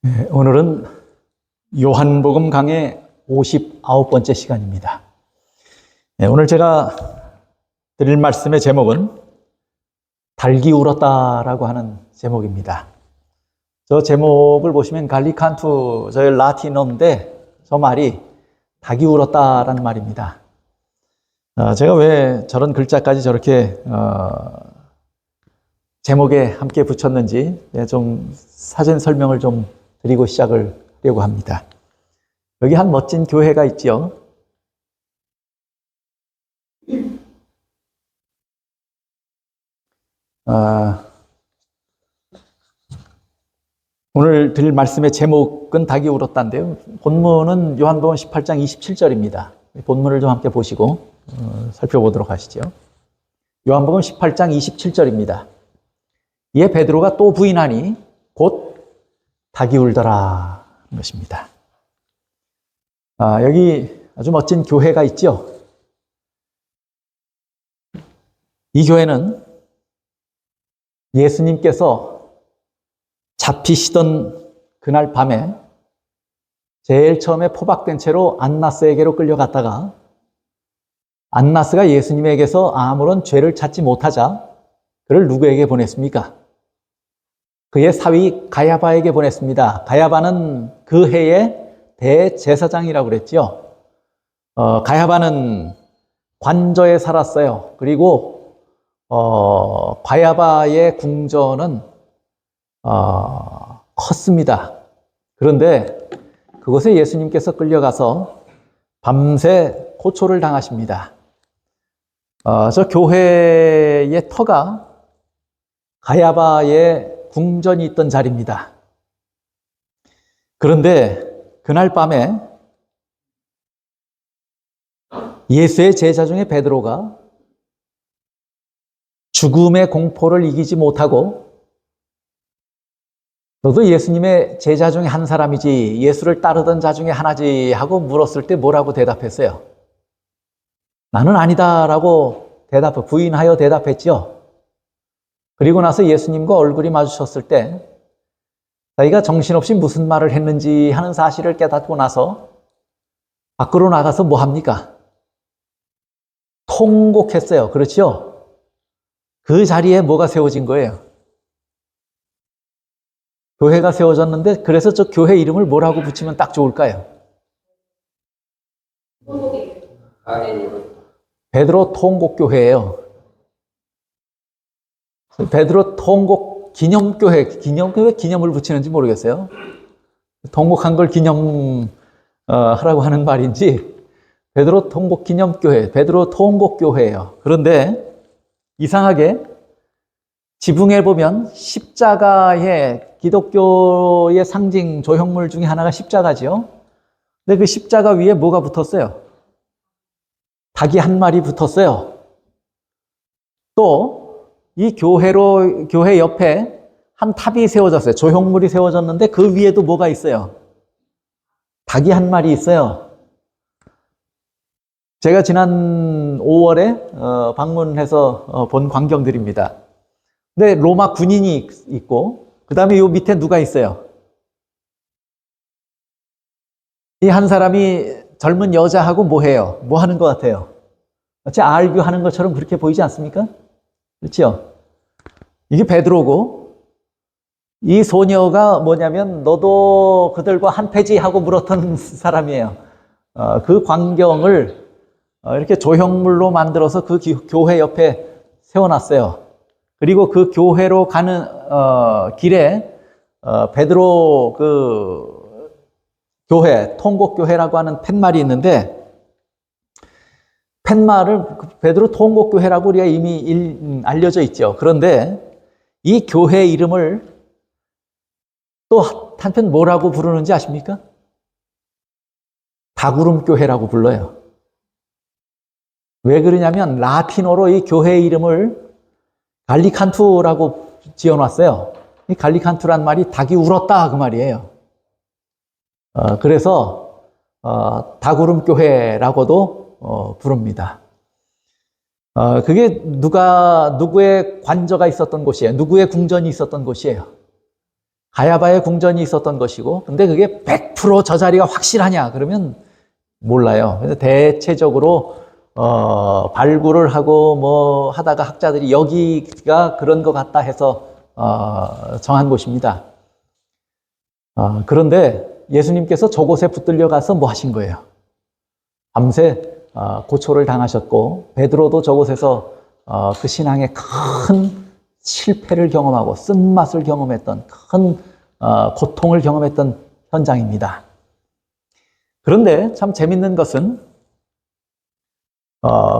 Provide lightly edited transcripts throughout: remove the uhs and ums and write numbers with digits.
오늘은 요한복음 강의 59번째 시간입니다. 오늘 제가 드릴 말씀의 제목은 닭이 울었다라고 하는 제목입니다. 저 제목을 보시면 갈리칸투, 저의 라틴어인데 저 말이 닭이 울었다라는 말입니다. 제가 왜 저런 글자까지 저렇게 제목에 함께 붙였는지 좀 사전 설명을 좀 드리고 시작을 하려고 합니다. 여기 한 멋진 교회가 있죠. 오늘 드릴 말씀의 제목은 닭이 울었다인데요. 본문은 요한복음 18장 27절입니다. 본문을 좀 함께 보시고 살펴보도록 하시죠. 요한복음 18장 27절입니다. 이에 베드로가 또 부인하니 곧 닭이 울더라 하는 것입니다. 여기 아주 멋진 교회가 있죠. 이 교회는 예수님께서 잡히시던 그날 밤에 제일 처음에 포박된 채로 안나스에게로 끌려갔다가 안나스가 예수님에게서 아무런 죄를 찾지 못하자 그를 누구에게 보냈습니까? 그의 사위 가야바에게 보냈습니다. 가야바는 그 해의 대제사장이라고 그랬죠. 가야바는 관저에 살았어요. 그리고 가야바의 궁전은 컸습니다. 그런데 그곳에 예수님께서 끌려가서 밤새 호초를 당하십니다. 저 교회의 터가 가야바의 궁전이 있던 자리입니다. 그런데 그날 밤에 예수의 제자 중에 베드로가 죽음의 공포를 이기지 못하고 너도 예수님의 제자 중에 한 사람이지, 예수를 따르던 자 중에 하나지 하고 물었을 때 뭐라고 대답했어요? 나는 아니다라고 부인하여 대답했죠. 그리고 나서 예수님과 얼굴이 마주쳤을 때 자기가 정신없이 무슨 말을 했는지 하는 사실을 깨닫고 나서 밖으로 나가서 뭐 합니까? 통곡했어요. 그렇죠? 그 자리에 뭐가 세워진 거예요? 교회가 세워졌는데, 그래서 저 교회 이름을 뭐라고 붙이면 딱 좋을까요? 베드로 통곡교회예요. 베드로 통곡 기념교회, 왜 기념을 붙이는지 모르겠어요. 통곡한 걸 하라고 하는 말인지, 베드로 통곡 기념교회, 베드로 통곡교회예요. 그런데 이상하게 지붕에 보면 십자가의, 기독교의 상징 조형물 중에 하나가 십자가죠. 근데 그 십자가 위에 뭐가 붙었어요? 닭이 한 마리 붙었어요. 또 이 교회 옆에 한 탑이 세워졌어요. 조형물이 세워졌는데 그 위에도 뭐가 있어요? 닭이 한 마리 있어요. 제가 지난 5월에 방문해서 본 광경들입니다. 근데 로마 군인이 있고, 그 다음에 요 밑에 누가 있어요? 이 한 사람이 젊은 여자하고 뭐 해요? 뭐 하는 것 같아요? 마치 알교하는 것처럼 그렇게 보이지 않습니까? 그렇죠? 이게 베드로고, 이 소녀가 뭐냐면 너도 그들과 한패지 하고 물었던 사람이에요. 그 광경을 이렇게 조형물로 만들어서 그 교회 옆에 세워놨어요. 그리고 그 교회로 가는 길에 베드로 그 교회, 통곡교회라고 하는 팻말이 있는데, 팻말을 베드로 통곡교회라고 우리가 이미 알려져 있죠. 그런데 이 교회 이름을 또 한편 뭐라고 부르는지 아십니까? 닭울음교회라고 불러요. 왜 그러냐면 라틴어로 이 교회 이름을 갈리칸투라고 지어놨어요. 이 갈리칸투란 말이 닭이 울었다 그 말이에요. 그래서 닭울음교회라고도 부릅니다. 그게 누구의 관저가 있었던 곳이에요. 누구의 궁전이 있었던 곳이에요. 가야바의 궁전이 있었던 것이고, 근데 그게 100%저 자리가 확실하냐? 그러면 몰라요. 그래서 대체적으로 발굴을 하고 뭐 하다가 학자들이 여기가 그런 것 같다 해서 정한 곳입니다. 그런데 예수님께서 저곳에 붙들려 가서 뭐 하신 거예요? 밤새 고초를 당하셨고, 베드로도 저곳에서 그 신앙의 큰 실패를 경험하고 쓴맛을 경험했던 큰 고통을 경험했던 현장입니다. 그런데 참 재밌는 것은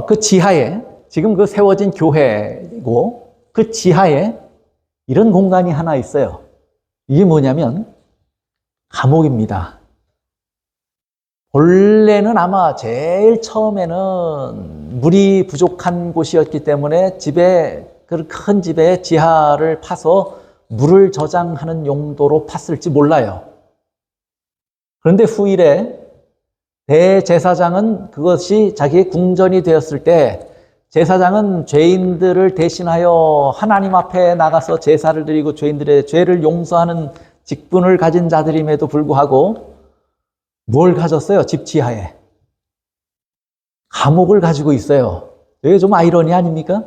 그 지하에, 지금 그 세워진 교회고 그 지하에 이런 공간이 하나 있어요. 이게 뭐냐면 감옥입니다. 본래는 아마 제일 처음에는 물이 부족한 곳이었기 때문에 그 큰 집에 지하를 파서 물을 저장하는 용도로 팠을지 몰라요. 그런데 후일에 대제사장은 그것이 자기의 궁전이 되었을 때, 제사장은 죄인들을 대신하여 하나님 앞에 나가서 제사를 드리고 죄인들의 죄를 용서하는 직분을 가진 자들임에도 불구하고 뭘 가졌어요? 집 지하에 감옥을 가지고 있어요. 이게 좀 아이러니 아닙니까?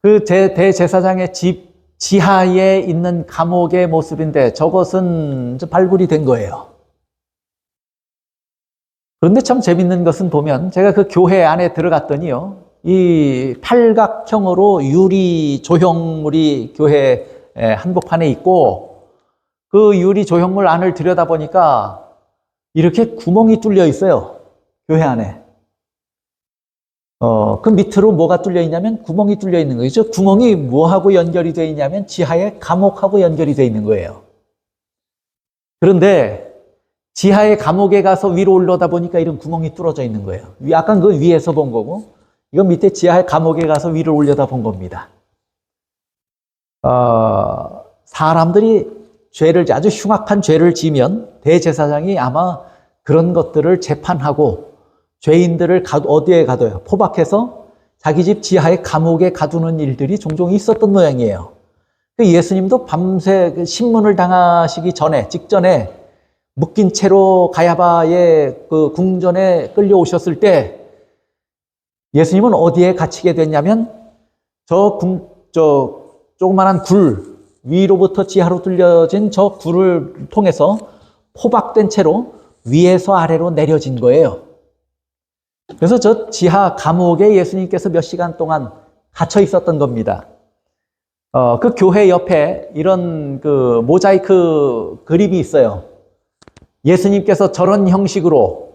그 대제사장의 집 지하에 있는 감옥의 모습인데 저것은 발굴이 된 거예요. 그런데 참 재밌는 것은 보면, 제가 그 교회 안에 들어갔더니요, 이 팔각형으로 유리 조형물이 교회 한복판에 있고, 그 유리 조형물 안을 들여다보니까 이렇게 구멍이 뚫려 있어요. 교회 안에. 그 밑으로 뭐가 뚫려 있냐면 구멍이 뚫려 있는 거죠. 구멍이 뭐하고 연결이 되어 있냐면 지하의 감옥하고 연결이 되어 있는 거예요. 그런데 지하의 감옥에 가서 위로 올라다 보니까 이런 구멍이 뚫어져 있는 거예요. 약간 그 위에서 본 거고, 이건 밑에 지하의 감옥에 가서 위를 올려다 본 겁니다. 사람들이 아주 흉악한 죄를 지면 대제사장이 아마 그런 것들을 재판하고 죄인들을 어디에 가둬요? 포박해서 자기 집 지하의 감옥에 가두는 일들이 종종 있었던 모양이에요. 예수님도 밤새 신문을 당하시기 직전에 묶인 채로 가야바의 그 궁전에 끌려오셨을 때 예수님은 어디에 갇히게 됐냐면 조그만한 굴 위로부터 지하로 뚫려진 저 굴을 통해서 포박된 채로 위에서 아래로 내려진 거예요. 그래서 저 지하 감옥에 예수님께서 몇 시간 동안 갇혀 있었던 겁니다. 그 교회 옆에 이런 그 모자이크 그림이 있어요. 예수님께서 저런 형식으로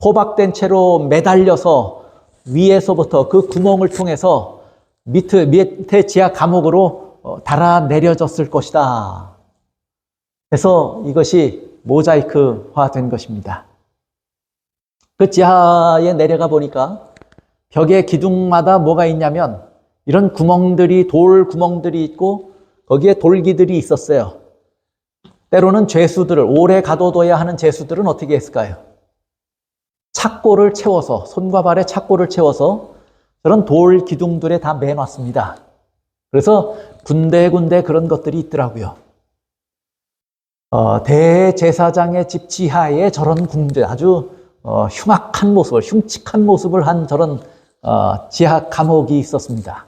포박된 채로 매달려서 위에서부터 그 구멍을 통해서 밑에 지하 감옥으로 달아 내려졌을 것이다. 그래서 이것이 모자이크화 된 것입니다. 그 지하에 내려가 보니까 벽의 기둥마다 뭐가 있냐면 이런 구멍들이, 돌 구멍들이 있고 거기에 돌기들이 있었어요. 때로는 죄수들을, 오래 가둬둬야 하는 죄수들은 어떻게 했을까요? 착고를 채워서, 손과 발에 착고를 채워서 저런 돌 기둥들에 다 매놨습니다. 그래서 군데군데 그런 것들이 있더라고요. 대제사장의 집 지하에 저런 궁전, 아주 흉악한 모습을, 흉측한 모습을 한 저런 지하 감옥이 있었습니다.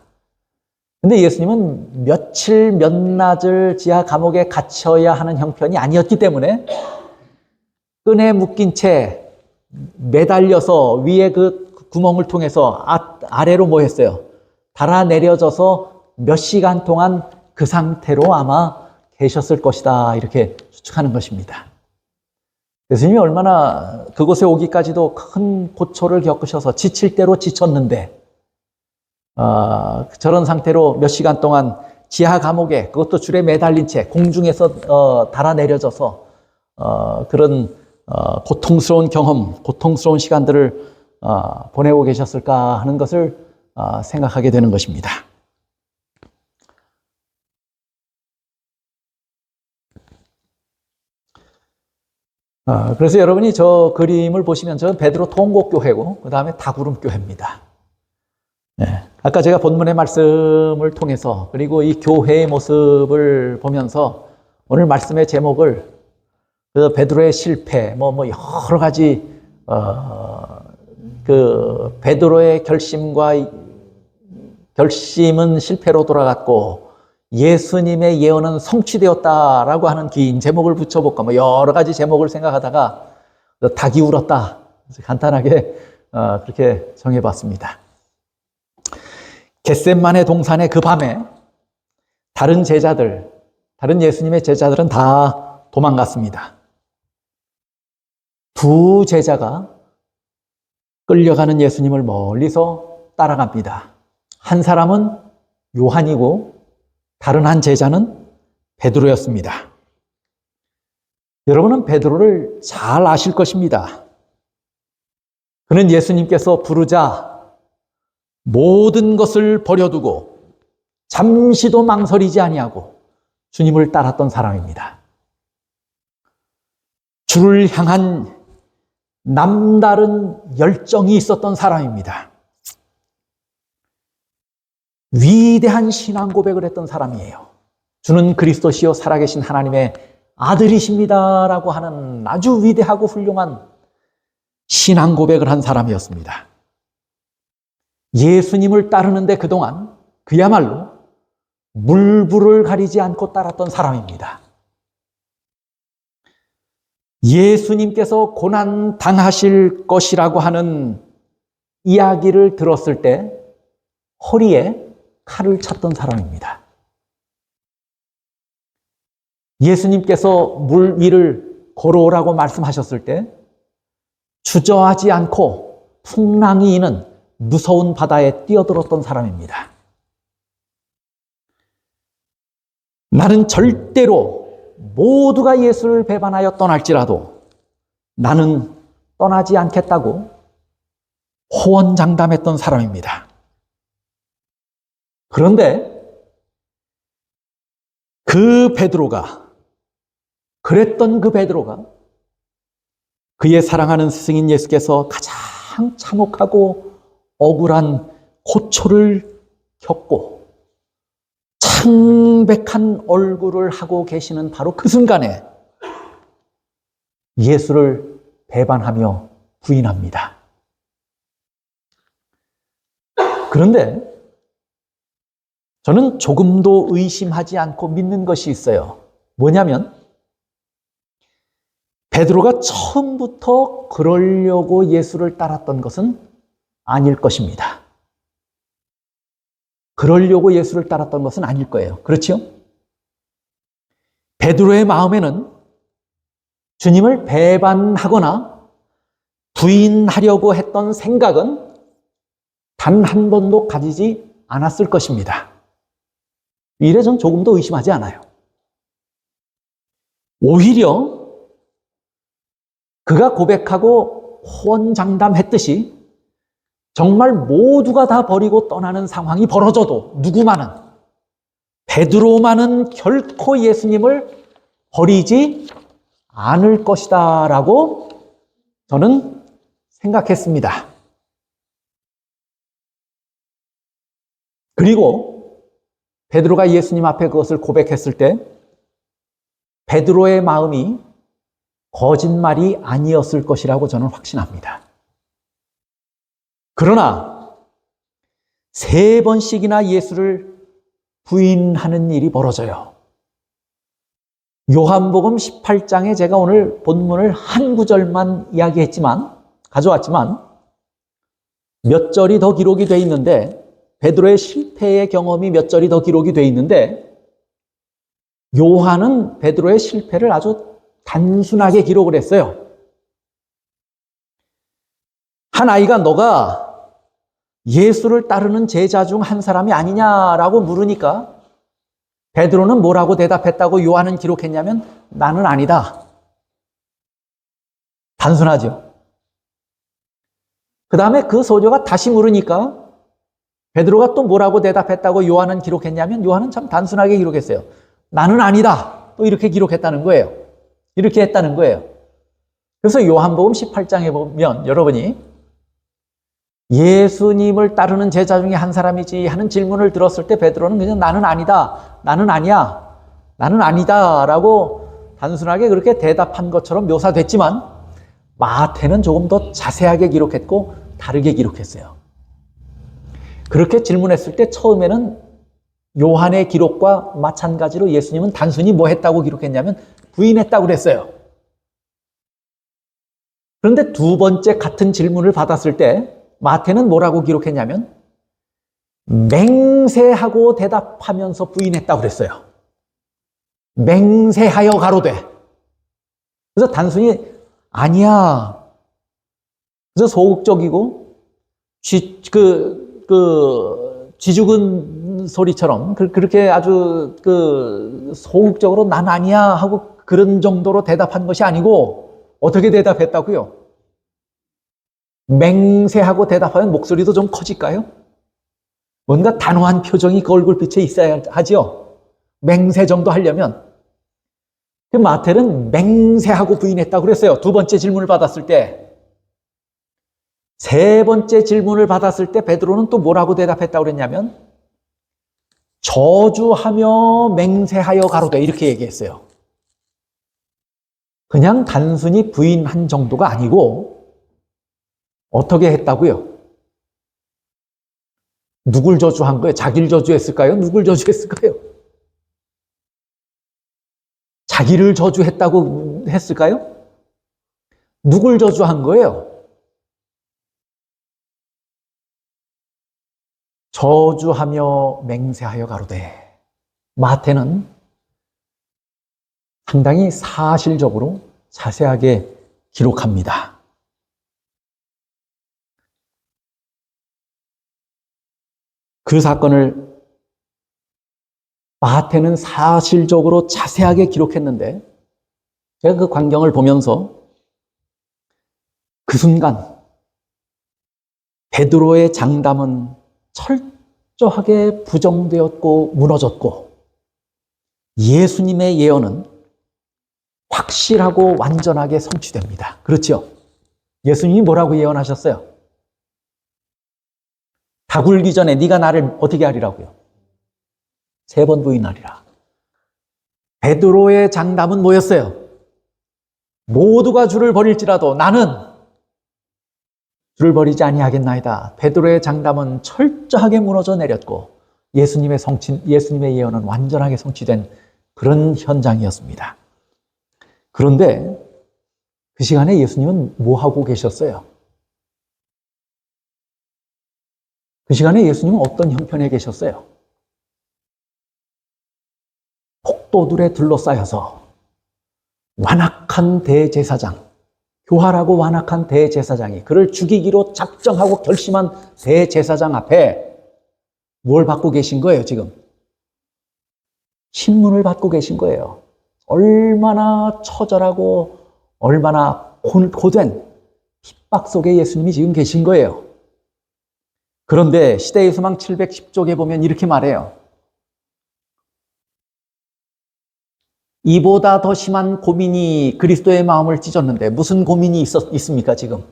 근데 예수님은 며칠 몇 낮을 지하 감옥에 갇혀야 하는 형편이 아니었기 때문에 끈에 묶인 채 매달려서 위에 그 구멍을 통해서 아래로 뭐 했어요? 달아 내려져서 몇 시간 동안 그 상태로 아마 계셨을 것이다, 이렇게 추측하는 것입니다. 예수님이 얼마나 그곳에 오기까지도 큰 고초를 겪으셔서 지칠 대로 지쳤는데 저런 상태로 몇 시간 동안 지하 감옥에, 그것도 줄에 매달린 채 공중에서 달아 내려져서 그런 고통스러운 경험, 고통스러운 시간들을 보내고 계셨을까 하는 것을 생각하게 되는 것입니다. 그래서 여러분이 저 그림을 보시면 저 베드로 통곡교회고 그 다음에 다구름교회입니다. 네. 아까 제가 본문의 말씀을 통해서 그리고 이 교회의 모습을 보면서 오늘 말씀의 제목을 그 베드로의 실패, 여러 가지 그 베드로의 결심은 실패로 돌아갔고 예수님의 예언은 성취되었다라고 하는 긴 제목을 붙여볼까, 여러 가지 제목을 생각하다가 닭이 울었다. 간단하게 그렇게 정해봤습니다. 겟셋마네 동산의 그 밤에 다른 예수님의 제자들은 다 도망갔습니다. 두 제자가 끌려가는 예수님을 멀리서 따라갑니다. 한 사람은 요한이고 다른 한 제자는 베드로였습니다. 여러분은 베드로를 잘 아실 것입니다. 그는 예수님께서 부르자 모든 것을 버려두고 잠시도 망설이지 아니하고 주님을 따랐던 사람입니다. 주를 향한 남다른 열정이 있었던 사람입니다. 위대한 신앙 고백을 했던 사람이에요. 주는 그리스도시요 살아계신 하나님의 아들이십니다라고 하는 아주 위대하고 훌륭한 신앙 고백을 한 사람이었습니다. 예수님을 따르는데 그동안 그야말로 물불을 가리지 않고 따랐던 사람입니다. 예수님께서 고난 당하실 것이라고 하는 이야기를 들었을 때 허리에 칼을 찼던 사람입니다. 예수님께서 물 위를 걸어오라고 말씀하셨을 때 주저하지 않고 풍랑이 이는 무서운 바다에 뛰어들었던 사람입니다. 나는 절대로 모두가 예수를 배반하여 떠날지라도 나는 떠나지 않겠다고 호언장담했던 사람입니다. 그런데 그랬던 그 베드로가 그의 사랑하는 스승인 예수께서 가장 참혹하고 억울한 고초를 겪고 창백한 얼굴을 하고 계시는 바로 그 순간에 예수를 배반하며 부인합니다. 그런데 저는 조금도 의심하지 않고 믿는 것이 있어요. 뭐냐면 베드로가 처음부터 그러려고 예수를 따랐던 것은 아닐 것입니다. 그러려고 예수를 따랐던 것은 아닐 거예요. 그렇지요? 베드로의 마음에는 주님을 배반하거나 부인하려고 했던 생각은 단 한 번도 가지지 않았을 것입니다. 이래 전 조금도 의심하지 않아요. 오히려 그가 고백하고 호언장담했듯이 정말 모두가 다 버리고 떠나는 상황이 벌어져도 누구만은, 베드로만은 결코 예수님을 버리지 않을 것이다 라고 저는 생각했습니다. 그리고 베드로가 예수님 앞에 그것을 고백했을 때 베드로의 마음이 거짓말이 아니었을 것이라고 저는 확신합니다. 그러나 3번씩이나 예수를 부인하는 일이 벌어져요. 요한복음 18장에 제가 오늘 본문을 한 구절만 가져왔지만 몇 절이 더 기록이 되어 있는데, 베드로의 실패의 경험이 몇 절이 더 기록이 되어 있는데, 요한은 베드로의 실패를 아주 단순하게 기록을 했어요. 한 아이가 너가 예수를 따르는 제자 중 한 사람이 아니냐라고 물으니까 베드로는 뭐라고 대답했다고 요한은 기록했냐면 나는 아니다. 단순하죠. 그 다음에 그 소녀가 다시 물으니까 베드로가 또 뭐라고 대답했다고 요한은 기록했냐면 요한은 참 단순하게 기록했어요. 나는 아니다. 또 이렇게 기록했다는 거예요. 이렇게 했다는 거예요. 그래서 요한복음 18장에 보면 여러분이 예수님을 따르는 제자 중에 한 사람이지 하는 질문을 들었을 때 베드로는 그냥 나는 아니다, 나는 아니야, 나는 아니다 라고 단순하게 그렇게 대답한 것처럼 묘사됐지만 마태는 조금 더 자세하게 기록했고 다르게 기록했어요. 그렇게 질문했을 때 처음에는 요한의 기록과 마찬가지로 예수님은 단순히 뭐 했다고 기록했냐면 부인했다고 그랬어요. 그런데 두 번째 같은 질문을 받았을 때 마태는 뭐라고 기록했냐면 맹세하고 대답하면서 부인했다고 그랬어요. 맹세하여 가로되. 그래서 단순히 아니야. 그래서 소극적이고 쥐죽은 소리처럼 그렇게 아주 소극적으로 난 아니야 하고 그런 정도로 대답한 것이 아니고 어떻게 대답했다고요? 맹세하고 대답하면 목소리도 좀 커질까요? 뭔가 단호한 표정이 그 얼굴빛에 있어야 하죠. 맹세 정도 하려면. 그 마태는 맹세하고 부인했다고 그랬어요. 두 번째 질문을 받았을 때. 세 번째 질문을 받았을 때 베드로는 또 뭐라고 대답했다고 그랬냐면 저주하며 맹세하여 가로되 이렇게 얘기했어요. 그냥 단순히 부인한 정도가 아니고 어떻게 했다고요? 누굴 저주한 거예요? 자기를 저주했을까요? 누굴 저주했을까요? 자기를 저주했다고 했을까요? 누굴 저주한 거예요? 저주하며 맹세하여 가로되. 마태는 상당히 사실적으로 자세하게 기록합니다. 그 사건을 마태는 사실적으로 자세하게 기록했는데 제가 그 광경을 보면서 그 순간 베드로의 장담은 철저하게 부정되었고 무너졌고 예수님의 예언은 확실하고 완전하게 성취됩니다. 그렇죠? 예수님이 뭐라고 예언하셨어요? 다 굴기 전에 네가 나를 어떻게 하리라고요? 3번 부인하리라. 베드로의 장담은 뭐였어요? 모두가 주를 버릴지라도 나는 주를 버리지 아니하겠나이다. 베드로의 장담은 철저하게 무너져 내렸고 예수님의 예언은 완전하게 성취된 그런 현장이었습니다. 그런데 그 시간에 예수님은 뭐 하고 계셨어요? 그 시간에 예수님은 어떤 형편에 계셨어요? 폭도들에 둘러싸여서 완악한 대제사장, 교활하고 완악한 대제사장이 그를 죽이기로 작정하고 결심한 대제사장 앞에 뭘 받고 계신 거예요, 지금? 신문을 받고 계신 거예요. 얼마나 처절하고 얼마나 고된 핍박 속에 예수님이 지금 계신 거예요. 그런데 시대의 소망 710쪽에 보면 이렇게 말해요. 이보다 더 심한 고민이 그리스도의 마음을 찢었는데 무슨 고민이 있습니까, 지금?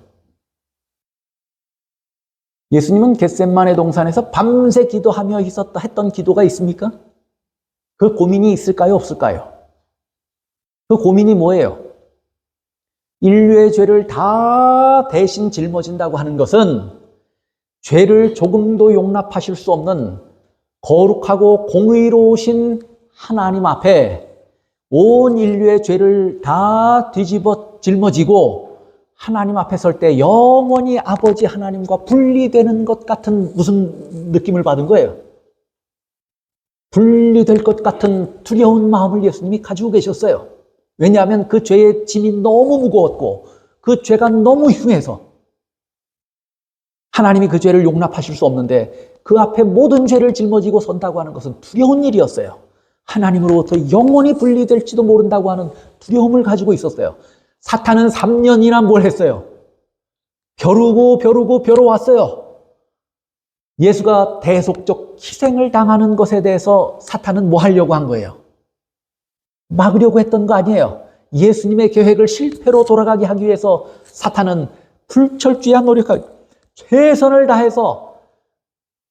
예수님은 겟셋마네 동산에서 밤새 기도하며 했던 기도가 있습니까? 그 고민이 있을까요, 없을까요? 그 고민이 뭐예요? 인류의 죄를 다 대신 짊어진다고 하는 것은 죄를 조금도 용납하실 수 없는 거룩하고 공의로우신 하나님 앞에 온 인류의 죄를 다 뒤집어 짊어지고 하나님 앞에 설 때 영원히 아버지 하나님과 분리되는 것 같은 무슨 느낌을 받은 거예요? 분리될 것 같은 두려운 마음을 예수님이 가지고 계셨어요. 왜냐하면 그 죄의 짐이 너무 무거웠고 그 죄가 너무 흉해서 하나님이 그 죄를 용납하실 수 없는데 그 앞에 모든 죄를 짊어지고 선다고 하는 것은 두려운 일이었어요. 하나님으로부터 영원히 분리될지도 모른다고 하는 두려움을 가지고 있었어요. 사탄은 3년이나 뭘 했어요? 벼루왔어요. 예수가 대속적 희생을 당하는 것에 대해서 사탄은 뭐 하려고 한 거예요? 막으려고 했던 거 아니에요. 예수님의 계획을 실패로 돌아가게 하기 위해서 사탄은 불철주야 노력하고 최선을 다해서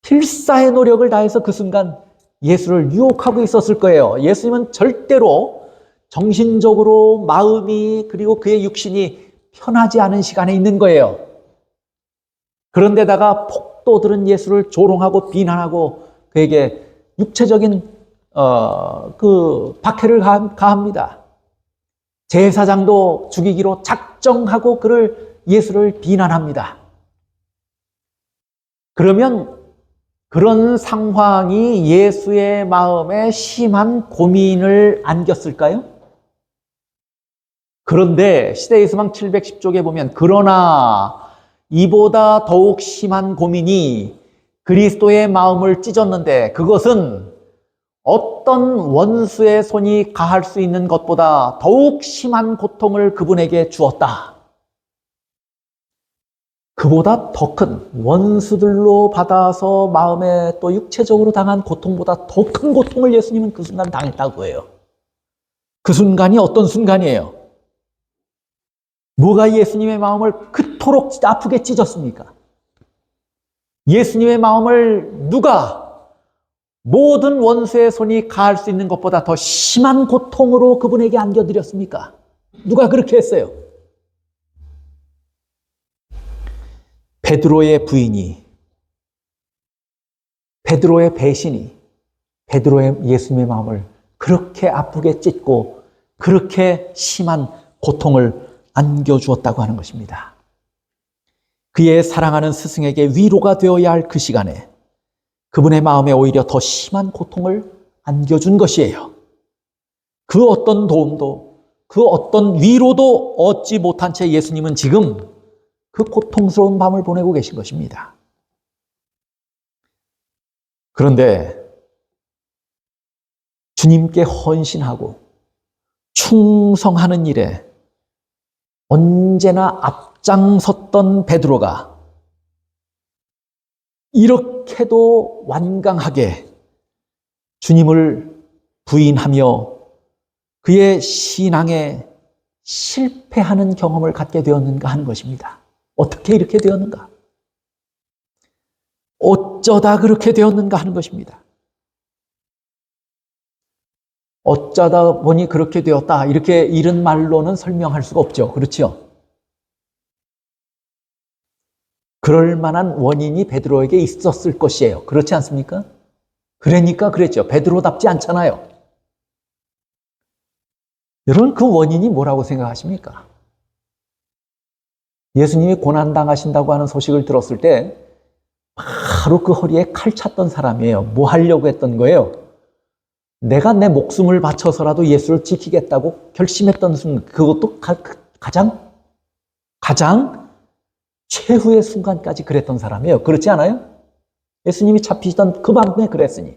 필사의 노력을 다해서 그 순간 예수를 유혹하고 있었을 거예요. 예수님은 절대로 정신적으로 마음이 그리고 그의 육신이 편하지 않은 시간에 있는 거예요. 그런데다가 폭도들은 예수를 조롱하고 비난하고 그에게 육체적인 그 박해를 가합니다. 제사장도 죽이기로 작정하고 예수를 비난합니다. 그러면 그런 상황이 예수의 마음에 심한 고민을 안겼을까요? 그런데 시대의 소망 710쪽에 보면 그러나 이보다 더욱 심한 고민이 그리스도의 마음을 찢었는데 그것은 어떤 원수의 손이 가할 수 있는 것보다 더욱 심한 고통을 그분에게 주었다. 그보다 더 큰 원수들로 받아서 마음에 또 육체적으로 당한 고통보다 더 큰 고통을 예수님은 그 순간 당했다고 해요. 그 순간이 어떤 순간이에요? 뭐가 예수님의 마음을 그토록 아프게 찢었습니까? 예수님의 마음을 누가 모든 원수의 손이 가할 수 있는 것보다 더 심한 고통으로 그분에게 안겨드렸습니까? 누가 그렇게 했어요? 베드로의 부인이, 베드로의 배신이, 베드로의 예수님의 마음을 그렇게 아프게 찢고 그렇게 심한 고통을 안겨주었다고 하는 것입니다. 그의 사랑하는 스승에게 위로가 되어야 할 그 시간에 그분의 마음에 오히려 더 심한 고통을 안겨준 것이에요. 그 어떤 도움도, 그 어떤 위로도 얻지 못한 채 예수님은 지금 그 고통스러운 밤을 보내고 계신 것입니다. 그런데 주님께 헌신하고 충성하는 일에 언제나 앞장섰던 베드로가 이렇게도 완강하게 주님을 부인하며 그의 신앙에 실패하는 경험을 갖게 되었는가 하는 것입니다. 어떻게 이렇게 되었는가? 어쩌다 그렇게 되었는가 하는 것입니다. 어쩌다 보니 그렇게 되었다. 이렇게 이런 말로는 설명할 수가 없죠. 그렇죠? 그럴 만한 원인이 베드로에게 있었을 것이에요. 그렇지 않습니까? 그러니까 그랬죠. 베드로답지 않잖아요. 여러분, 그 원인이 뭐라고 생각하십니까? 예수님이 고난당하신다고 하는 소식을 들었을 때 바로 그 허리에 칼 찼던 사람이에요. 뭐 하려고 했던 거예요? 내가 내 목숨을 바쳐서라도 예수를 지키겠다고 결심했던 순간, 그것도 가장 최후의 순간까지 그랬던 사람이에요. 그렇지 않아요? 예수님이 잡히시던 그 밤에 그랬으니.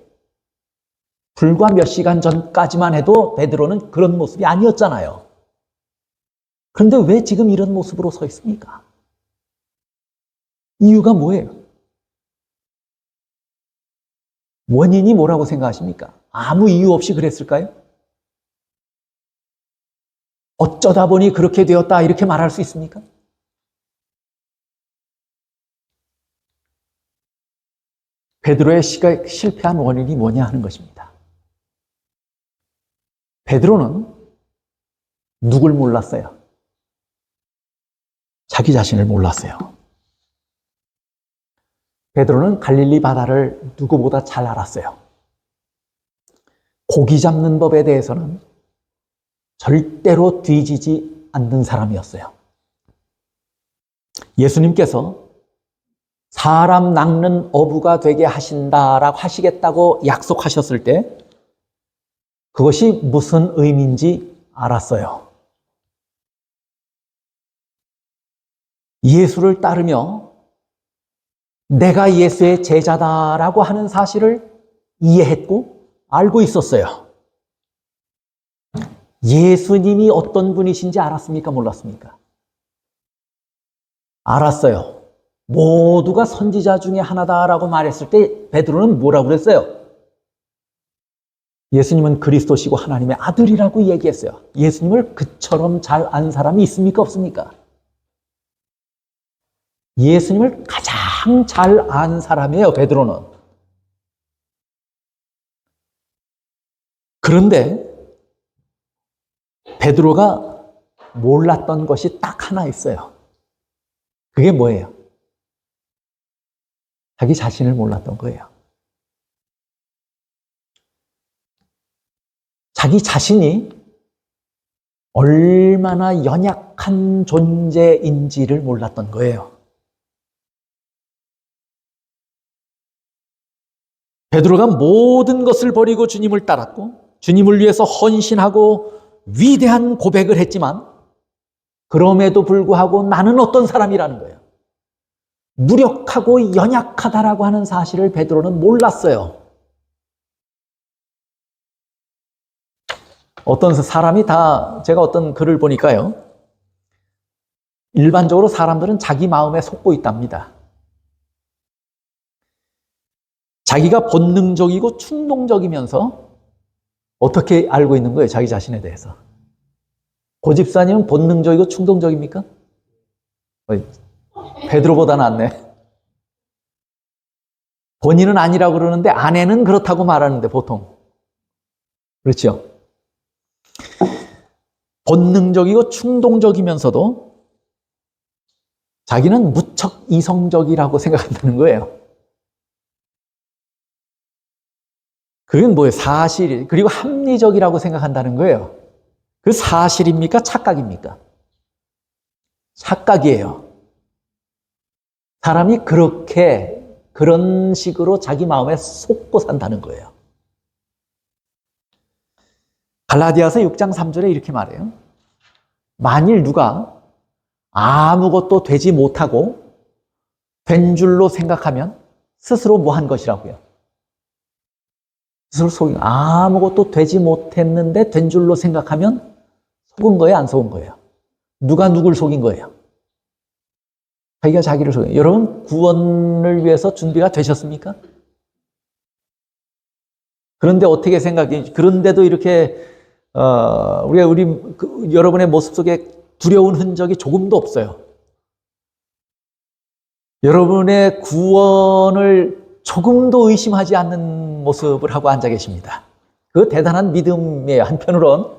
불과 몇 시간 전까지만 해도 베드로는 그런 모습이 아니었잖아요. 그런데 왜 지금 이런 모습으로 서 있습니까? 이유가 뭐예요? 원인이 뭐라고 생각하십니까? 아무 이유 없이 그랬을까요? 어쩌다 보니 그렇게 되었다 이렇게 말할 수 있습니까? 베드로의 실패한 원인이 뭐냐 하는 것입니다. 베드로는 누굴 몰랐어요? 자기 자신을 몰랐어요. 베드로는 갈릴리 바다를 누구보다 잘 알았어요. 고기 잡는 법에 대해서는 절대로 뒤지지 않는 사람이었어요. 예수님께서 사람 낚는 어부가 되게 하신다라고 하시겠다고 약속하셨을 때 그것이 무슨 의미인지 알았어요. 예수를 따르며 내가 예수의 제자다라고 하는 사실을 이해했고 알고 있었어요. 예수님이 어떤 분이신지 알았습니까? 몰랐습니까? 알았어요. 모두가 선지자 중에 하나다라고 말했을 때 베드로는 뭐라고 그랬어요? 예수님은 그리스도시고 하나님의 아들이라고 얘기했어요. 예수님을 그처럼 잘 안 사람이 있습니까? 없습니까? 예수님을 가장 잘 안 사람이에요, 베드로는. 그런데 베드로가 몰랐던 것이 딱 하나 있어요. 그게 뭐예요? 자기 자신을 몰랐던 거예요. 자기 자신이 얼마나 연약한 존재인지를 몰랐던 거예요. 베드로가 모든 것을 버리고 주님을 따랐고 주님을 위해서 헌신하고 위대한 고백을 했지만 그럼에도 불구하고 나는 어떤 사람이라는 거예요. 무력하고 연약하다라고 하는 사실을 베드로는 몰랐어요. 어떤 사람이 제가 어떤 글을 보니까요. 일반적으로 사람들은 자기 마음에 속고 있답니다. 자기가 본능적이고 충동적이면서 어떻게 알고 있는 거예요? 자기 자신에 대해서. 고집사님은 본능적이고 충동적입니까? 베드로보다 낫네. 본인은 아니라고 그러는데 아내는 그렇다고 말하는데 보통. 그렇죠? 본능적이고 충동적이면서도 자기는 무척 이성적이라고 생각한다는 거예요. 그건 뭐예요? 사실, 그리고 합리적이라고 생각한다는 거예요. 그 사실입니까? 착각입니까? 착각이에요. 사람이 그런 식으로 자기 마음에 속고 산다는 거예요. 갈라디아서 6장 3절에 이렇게 말해요. 만일 누가 아무것도 되지 못하고 된 줄로 생각하면 스스로 뭐한 것이라고요? 스스로 속인, 아무것도 되지 못했는데 된 줄로 생각하면 속은 거예요? 안 속은 거예요? 누가 누굴 속인 거예요? 자기가 자기를 속인 거예요. 여러분, 구원을 위해서 준비가 되셨습니까? 그런데 어떻게 생각해? 그런데도 이렇게 여러분의 모습 속에 두려운 흔적이 조금도 없어요. 여러분의 구원을 조금도 의심하지 않는 모습을 하고 앉아 계십니다. 그 대단한 믿음이에요, 한편으론.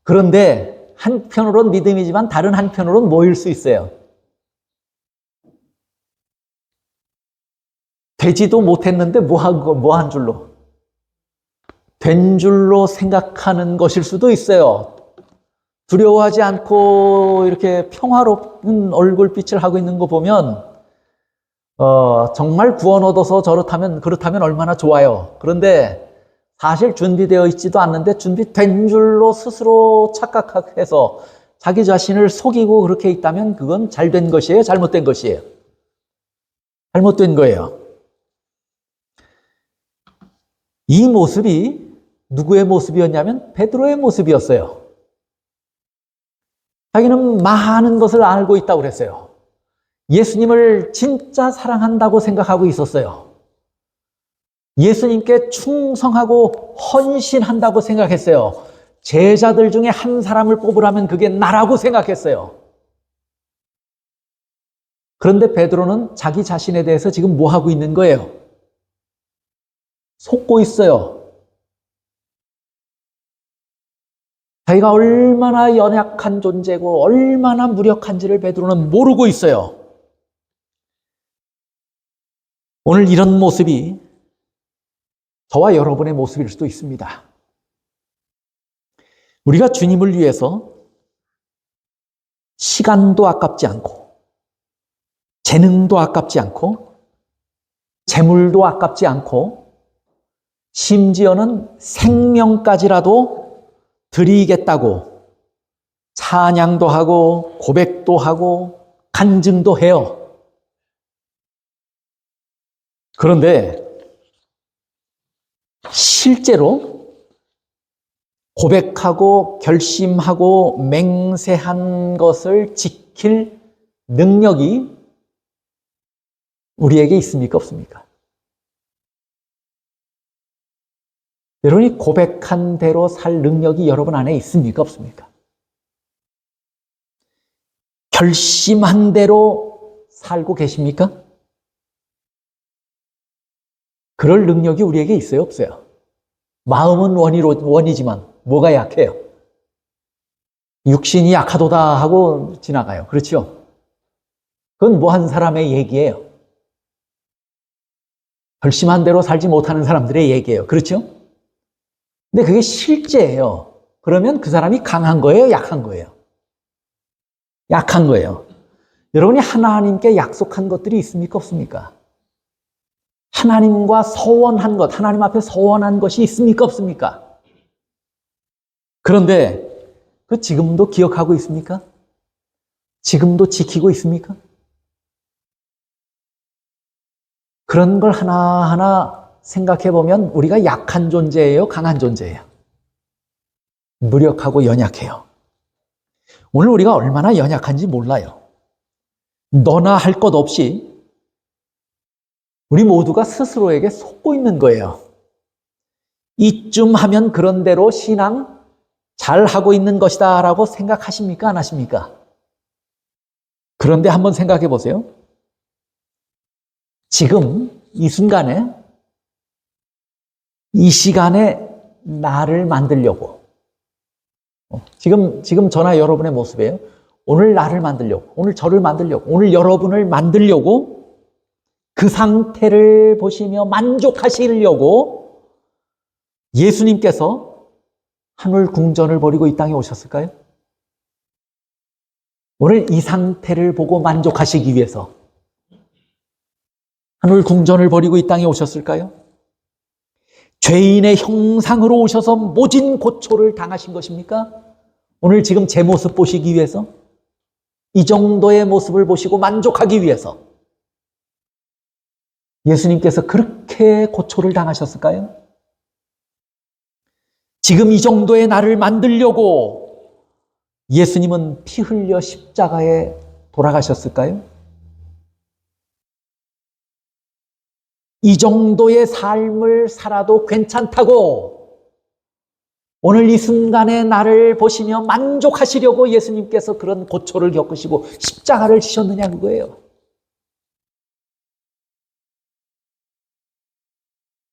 그런데 한편으론 믿음이지만 다른 한편으론 뭐일 수 있어요? 되지도 못했는데 뭐 한 줄로? 된 줄로 생각하는 것일 수도 있어요. 두려워하지 않고 이렇게 평화로운 얼굴빛을 하고 있는 거 보면 정말 구원 얻어서 그렇다면 얼마나 좋아요. 그런데 사실 준비되어 있지도 않는데 준비된 줄로 스스로 착각해서 자기 자신을 속이고 그렇게 있다면 그건 잘된 것이에요? 잘못된 것이에요? 잘못된 거예요. 이 모습이 누구의 모습이었냐면 베드로의 모습이었어요. 자기는 많은 것을 알고 있다고 그랬어요. 예수님을 진짜 사랑한다고 생각하고 있었어요. 예수님께 충성하고 헌신한다고 생각했어요. 제자들 중에 한 사람을 뽑으라면 그게 나라고 생각했어요. 그런데 베드로는 자기 자신에 대해서 지금 뭐 하고 있는 거예요? 속고 있어요. 자기가 얼마나 연약한 존재고 얼마나 무력한지를 베드로는 모르고 있어요. 오늘 이런 모습이 저와 여러분의 모습일 수도 있습니다. 우리가 주님을 위해서 시간도 아깝지 않고 재능도 아깝지 않고 재물도 아깝지 않고 심지어는 생명까지라도 드리겠다고 찬양도 하고 고백도 하고 간증도 해요. 그런데 실제로 고백하고 결심하고 맹세한 것을 지킬 능력이 우리에게 있습니까? 없습니까? 여러분이 고백한 대로 살 능력이 여러분 안에 있습니까? 없습니까? 결심한 대로 살고 계십니까? 그럴 능력이 우리에게 있어요, 없어요? 마음은 원이지만 뭐가 약해요? 육신이 약하도다 하고 지나가요. 그렇죠? 그건 뭐 한 사람의 얘기예요. 결심한 대로 살지 못하는 사람들의 얘기예요. 그렇죠? 근데 그게 실제예요. 그러면 그 사람이 강한 거예요? 약한 거예요? 약한 거예요. 여러분이 하나님께 약속한 것들이 있습니까? 없습니까? 하나님과 서원한 것, 하나님 앞에 서원한 것이 있습니까? 없습니까? 그런데 그 지금도 기억하고 있습니까? 지금도 지키고 있습니까? 그런 걸 하나하나 생각해 보면 우리가 약한 존재예요? 강한 존재예요? 무력하고 연약해요. 오늘 우리가 얼마나 연약한지 몰라요. 너나 할 것 없이 우리 모두가 스스로에게 속고 있는 거예요. 이쯤 하면 그런 대로 신앙 잘하고 있는 것이다 라고 생각하십니까? 안 하십니까? 그런데 한번 생각해 보세요. 지금 이 순간에 이 시간에 나를 만들려고 지금 저나 여러분의 모습이에요. 오늘 나를 만들려고, 오늘 저를 만들려고, 오늘 여러분을 만들려고 그 상태를 보시며 만족하시려고 예수님께서 하늘 궁전을 버리고 이 땅에 오셨을까요? 오늘 이 상태를 보고 만족하시기 위해서 하늘 궁전을 버리고 이 땅에 오셨을까요? 죄인의 형상으로 오셔서 모진 고초를 당하신 것입니까? 오늘 지금 제 모습 보시기 위해서? 이 정도의 모습을 보시고 만족하기 위해서 예수님께서 그렇게 고초를 당하셨을까요? 지금 이 정도의 나를 만들려고 예수님은 피 흘려 십자가에 돌아가셨을까요? 이 정도의 삶을 살아도 괜찮다고 오늘 이 순간에 나를 보시며 만족하시려고 예수님께서 그런 고초를 겪으시고 십자가를 지셨느냐 그거예요.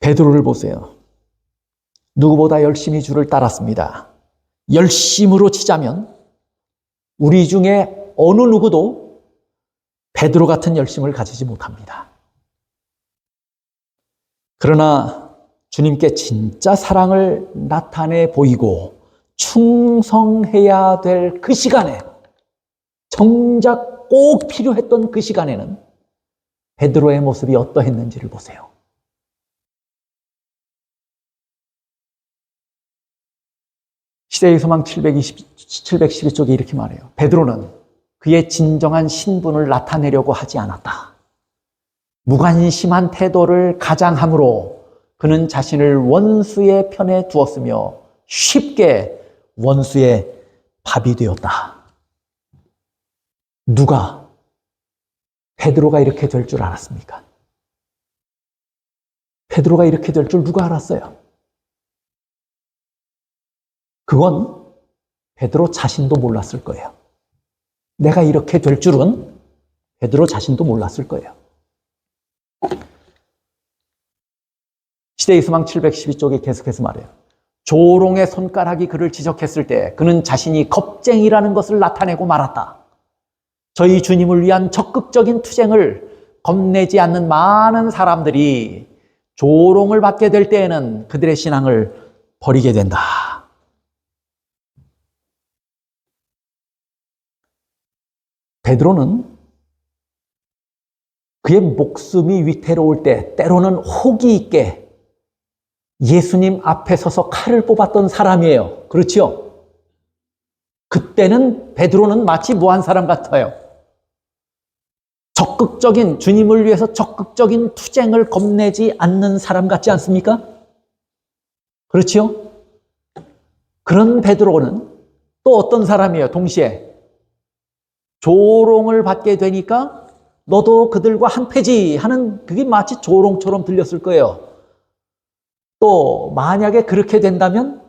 베드로를 보세요. 누구보다 열심히 주를 따랐습니다. 열심으로 치자면 우리 중에 어느 누구도 베드로 같은 열심을 가지지 못합니다. 그러나 주님께 진짜 사랑을 나타내 보이고 충성해야 될 그 시간에 정작 꼭 필요했던 그 시간에는 베드로의 모습이 어떠했는지를 보세요. 시대의 소망 712쪽에 이렇게 말해요. 베드로는 그의 진정한 신분을 나타내려고 하지 않았다. 무관심한 태도를 가장함으로 그는 자신을 원수의 편에 두었으며 쉽게 원수의 밥이 되었다. 누가 베드로가 이렇게 될 줄 알았습니까? 베드로가 이렇게 될 줄 누가 알았어요? 그건 베드로 자신도 몰랐을 거예요. 내가 이렇게 될 줄은 베드로 자신도 몰랐을 거예요. 시대의 소망 712쪽에 계속해서 말해요. 조롱의 손가락이 그를 지적했을 때 그는 자신이 겁쟁이라는 것을 나타내고 말았다. 저희 주님을 위한 적극적인 투쟁을 겁내지 않는 많은 사람들이 조롱을 받게 될 때에는 그들의 신앙을 버리게 된다. 베드로는 그의 목숨이 위태로울 때 때로는 호기 있게 예수님 앞에 서서 칼을 뽑았던 사람이에요. 그렇죠? 그때는 베드로는 마치 뭐한 사람 같아요. 적극적인, 주님을 위해서 적극적인 투쟁을 겁내지 않는 사람 같지 않습니까? 그렇죠? 그런 베드로는 또 어떤 사람이에요? 동시에 조롱을 받게 되니까 너도 그들과 한패지 하는 그게 마치 조롱처럼 들렸을 거예요. 또 만약에 그렇게 된다면,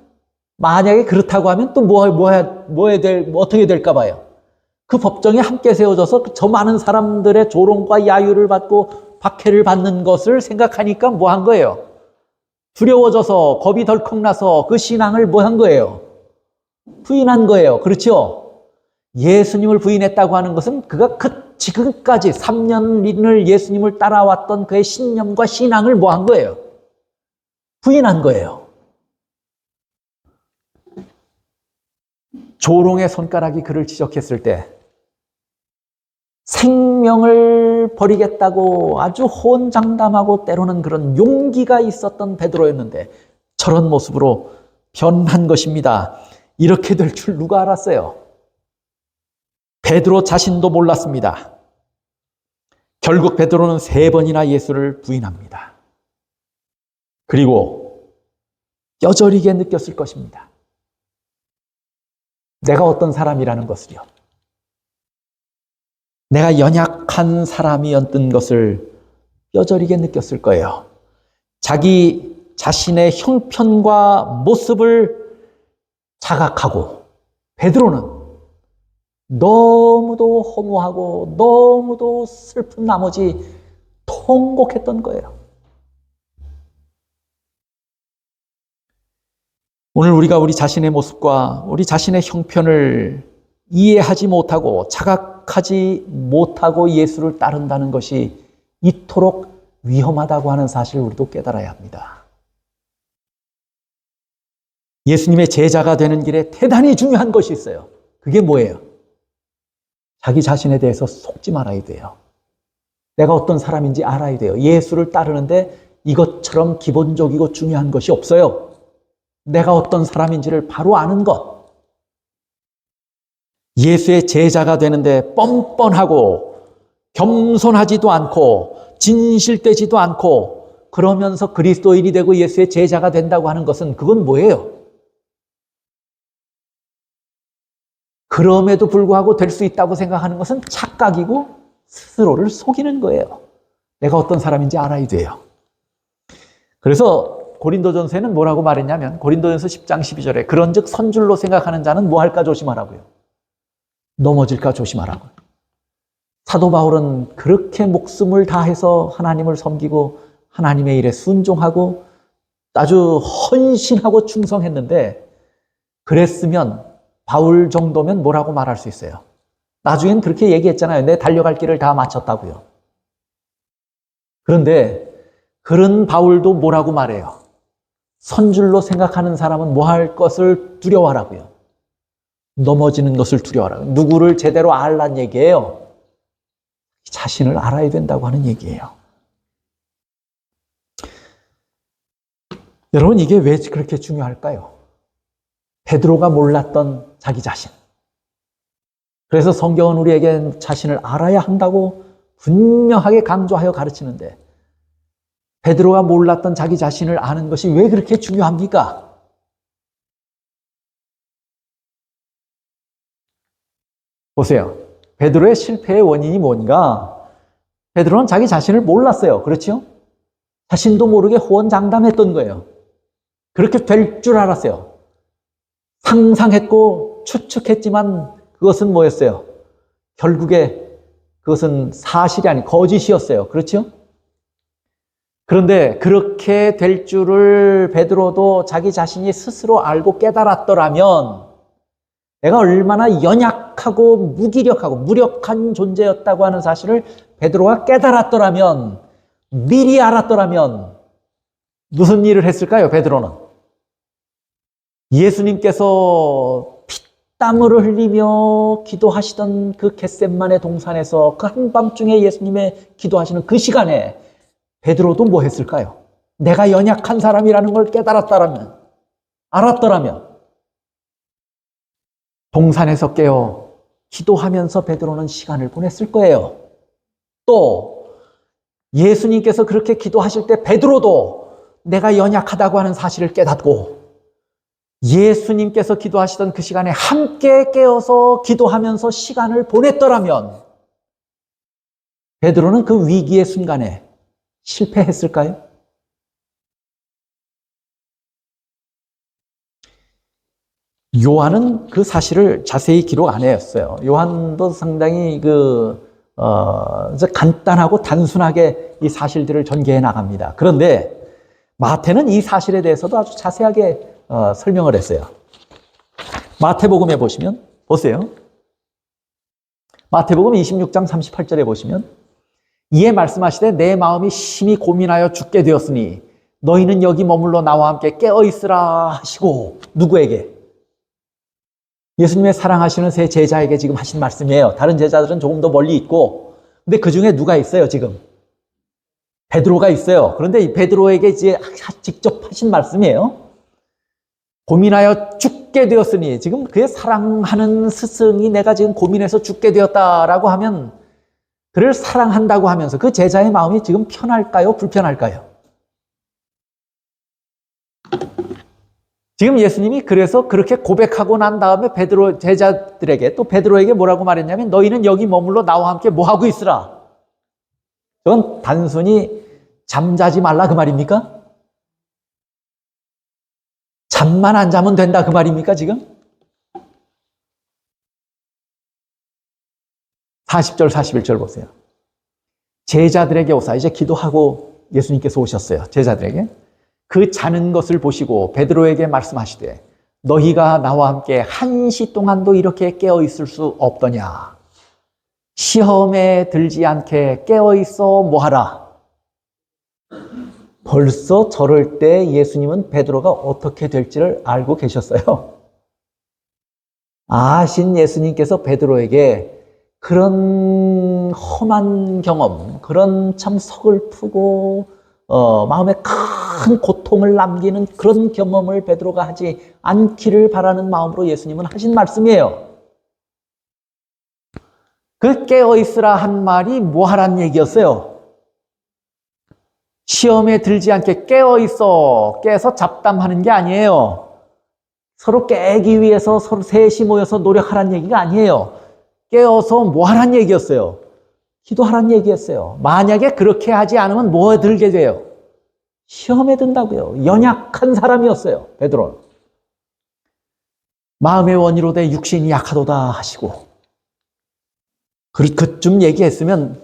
만약에 그렇다고 하면 또 어떻게 될까 봐요. 그 법정에 함께 세워져서 저 많은 사람들의 조롱과 야유를 받고 박해를 받는 것을 생각하니까 뭐 한 거예요? 두려워져서 겁이 덜컥 나서 그 신앙을 뭐 한 거예요? 부인한 거예요. 그렇죠? 예수님을 부인했다고 하는 것은 그가 지금까지 3년을 예수님을 따라왔던 그의 신념과 신앙을 뭐 한 거예요? 부인한 거예요. 조롱의 손가락이 그를 지적했을 때 생명을 버리겠다고 아주 호언장담하고 때로는 그런 용기가 있었던 베드로였는데 저런 모습으로 변한 것입니다. 이렇게 될 줄 누가 알았어요? 베드로 자신도 몰랐습니다. 결국 베드로는 3번이나 예수를 부인합니다. 그리고 뼈저리게 느꼈을 것입니다. 내가 어떤 사람이라는 것을요. 내가 연약한 사람이었던 것을 뼈저리게 느꼈을 거예요. 자기 자신의 형편과 모습을 자각하고 베드로는 너무도 허무하고 너무도 슬픈 나머지 통곡했던 거예요. 오늘 우리가 우리 자신의 모습과 우리 자신의 형편을 이해하지 못하고 자각하지 못하고 예수를 따른다는 것이 이토록 위험하다고 하는 사실을 우리도 깨달아야 합니다. 예수님의 제자가 되는 길에 대단히 중요한 것이 있어요. 그게 뭐예요? 자기 자신에 대해서 속지 말아야 돼요. 내가 어떤 사람인지 알아야 돼요. 예수를 따르는데 이것처럼 기본적이고 중요한 것이 없어요. 내가 어떤 사람인지를 바로 아는 것. 예수의 제자가 되는데 뻔뻔하고 겸손하지도 않고 진실되지도 않고 그러면서 그리스도인이 되고 예수의 제자가 된다고 하는 것은 그건 뭐예요? 그럼에도 불구하고 될 수 있다고 생각하는 것은 착각이고 스스로를 속이는 거예요. 내가 어떤 사람인지 알아야 돼요. 그래서 고린도전서에는 뭐라고 말했냐면 고린도전서 10장 12절에 그런즉 선줄로 생각하는 자는 뭐 할까 조심하라고요. 넘어질까 조심하라고요. 사도 바울은 그렇게 목숨을 다해서 하나님을 섬기고 하나님의 일에 순종하고 아주 헌신하고 충성했는데 그랬으면 바울 정도면 뭐라고 말할 수 있어요? 나중엔 그렇게 얘기했잖아요. 내 달려갈 길을 다 마쳤다고요. 그런데 그런 바울도 뭐라고 말해요? 선줄로 생각하는 사람은 뭐 할 것을 두려워하라고요. 넘어지는 것을 두려워하라고요. 누구를 제대로 알란 얘기예요? 자신을 알아야 된다고 하는 얘기예요. 여러분 이게 왜 그렇게 중요할까요? 베드로가 몰랐던 자기 자신. 그래서 성경은 우리에게 자신을 알아야 한다고 분명하게 강조하여 가르치는데 베드로가 몰랐던 자기 자신을 아는 것이 왜 그렇게 중요합니까? 보세요. 베드로의 실패의 원인이 뭔가? 베드로는 자기 자신을 몰랐어요. 그렇죠? 자신도 모르게 호언장담했던 거예요. 그렇게 될 줄 알았어요. 상상했고 추측했지만 그것은 뭐였어요? 결국에 그것은 사실이 아닌 거짓이었어요. 그렇죠? 그런데 그렇게 될 줄을 베드로도 자기 자신이 스스로 알고 깨달았더라면 내가 얼마나 연약하고 무기력하고 무력한 존재였다고 하는 사실을 베드로가 깨달았더라면 미리 알았더라면 무슨 일을 했을까요? 베드로는 예수님께서 피땀을 흘리며 기도하시던 그 겟셋마네 동산에서 그 한밤중에 예수님의 기도하시는 그 시간에 베드로도 뭐 했을까요? 내가 연약한 사람이라는 걸 깨달았더라면, 알았더라면 동산에서 깨어 기도하면서 베드로는 시간을 보냈을 거예요. 또 예수님께서 그렇게 기도하실 때 베드로도 내가 연약하다고 하는 사실을 깨닫고 예수님께서 기도하시던 그 시간에 함께 깨어서 기도하면서 시간을 보냈더라면 베드로는 그 위기의 순간에 실패했을까요? 요한은 그 사실을 자세히 기록 안 했어요. 요한도 상당히 간단하고 단순하게 이 사실들을 전개해 나갑니다. 그런데 마태는 이 사실에 대해서도 아주 자세하게 설명을 했어요. 마태복음에 보시면, 보세요. 마태복음 26장 38절에 보시면, 이에 말씀하시되 내 마음이 심히 고민하여 죽게 되었으니 너희는 여기 머물러 나와 함께 깨어있으라 하시고, 누구에게? 예수님의 사랑하시는 세 제자에게 지금 하신 말씀이에요. 다른 제자들은 조금 더 멀리 있고, 근데 그 중에 누가 있어요, 지금? 베드로가 있어요. 그런데 이 베드로에게 이제 직접 하신 말씀이에요. 고민하여 죽게 되었으니, 지금 그의 사랑하는 스승이 내가 지금 고민해서 죽게 되었다라고 하면, 그를 사랑한다고 하면서 그 제자의 마음이 지금 편할까요? 불편할까요? 지금 예수님이 그래서 그렇게 고백하고 난 다음에 베드로 제자들에게, 또 베드로에게 뭐라고 말했냐면, 너희는 여기 머물러 나와 함께 뭐 하고 있으라. 그건 단순히 잠자지 말라 그 말입니까? 잠만 안 자면 된다 그 말입니까 지금? 40절 41절 보세요. 제자들에게 오사, 이제 기도하고 예수님께서 오셨어요. 제자들에게. 그 자는 것을 보시고 베드로에게 말씀하시되 너희가 나와 함께 1시 동안도 이렇게 깨어 있을 수 없더냐. 시험에 들지 않게 깨어 있어 뭐하라. 벌써 저럴 때 예수님은 베드로가 어떻게 될지를 알고 계셨어요. 아신 예수님께서 베드로에게 그런 험한 경험, 그런 참 서글프고 마음에 큰 고통을 남기는 그런 경험을 베드로가 하지 않기를 바라는 마음으로 예수님은 하신 말씀이에요. 그 깨어있으라 한 말이 뭐 하란 얘기였어요? 시험에 들지 않게 깨어있어, 깨서 잡담하는 게 아니에요. 서로 깨기 위해서 서로 셋이 모여서 노력하란 얘기가 아니에요. 깨어서 뭐 하란 얘기였어요? 기도하란 얘기였어요. 만약에 그렇게 하지 않으면 뭐에 들게 돼요? 시험에 든다고요. 연약한 사람이었어요, 베드로는. 마음의 원이로 돼 육신이 약하도다 하시고. 그쯤 얘기했으면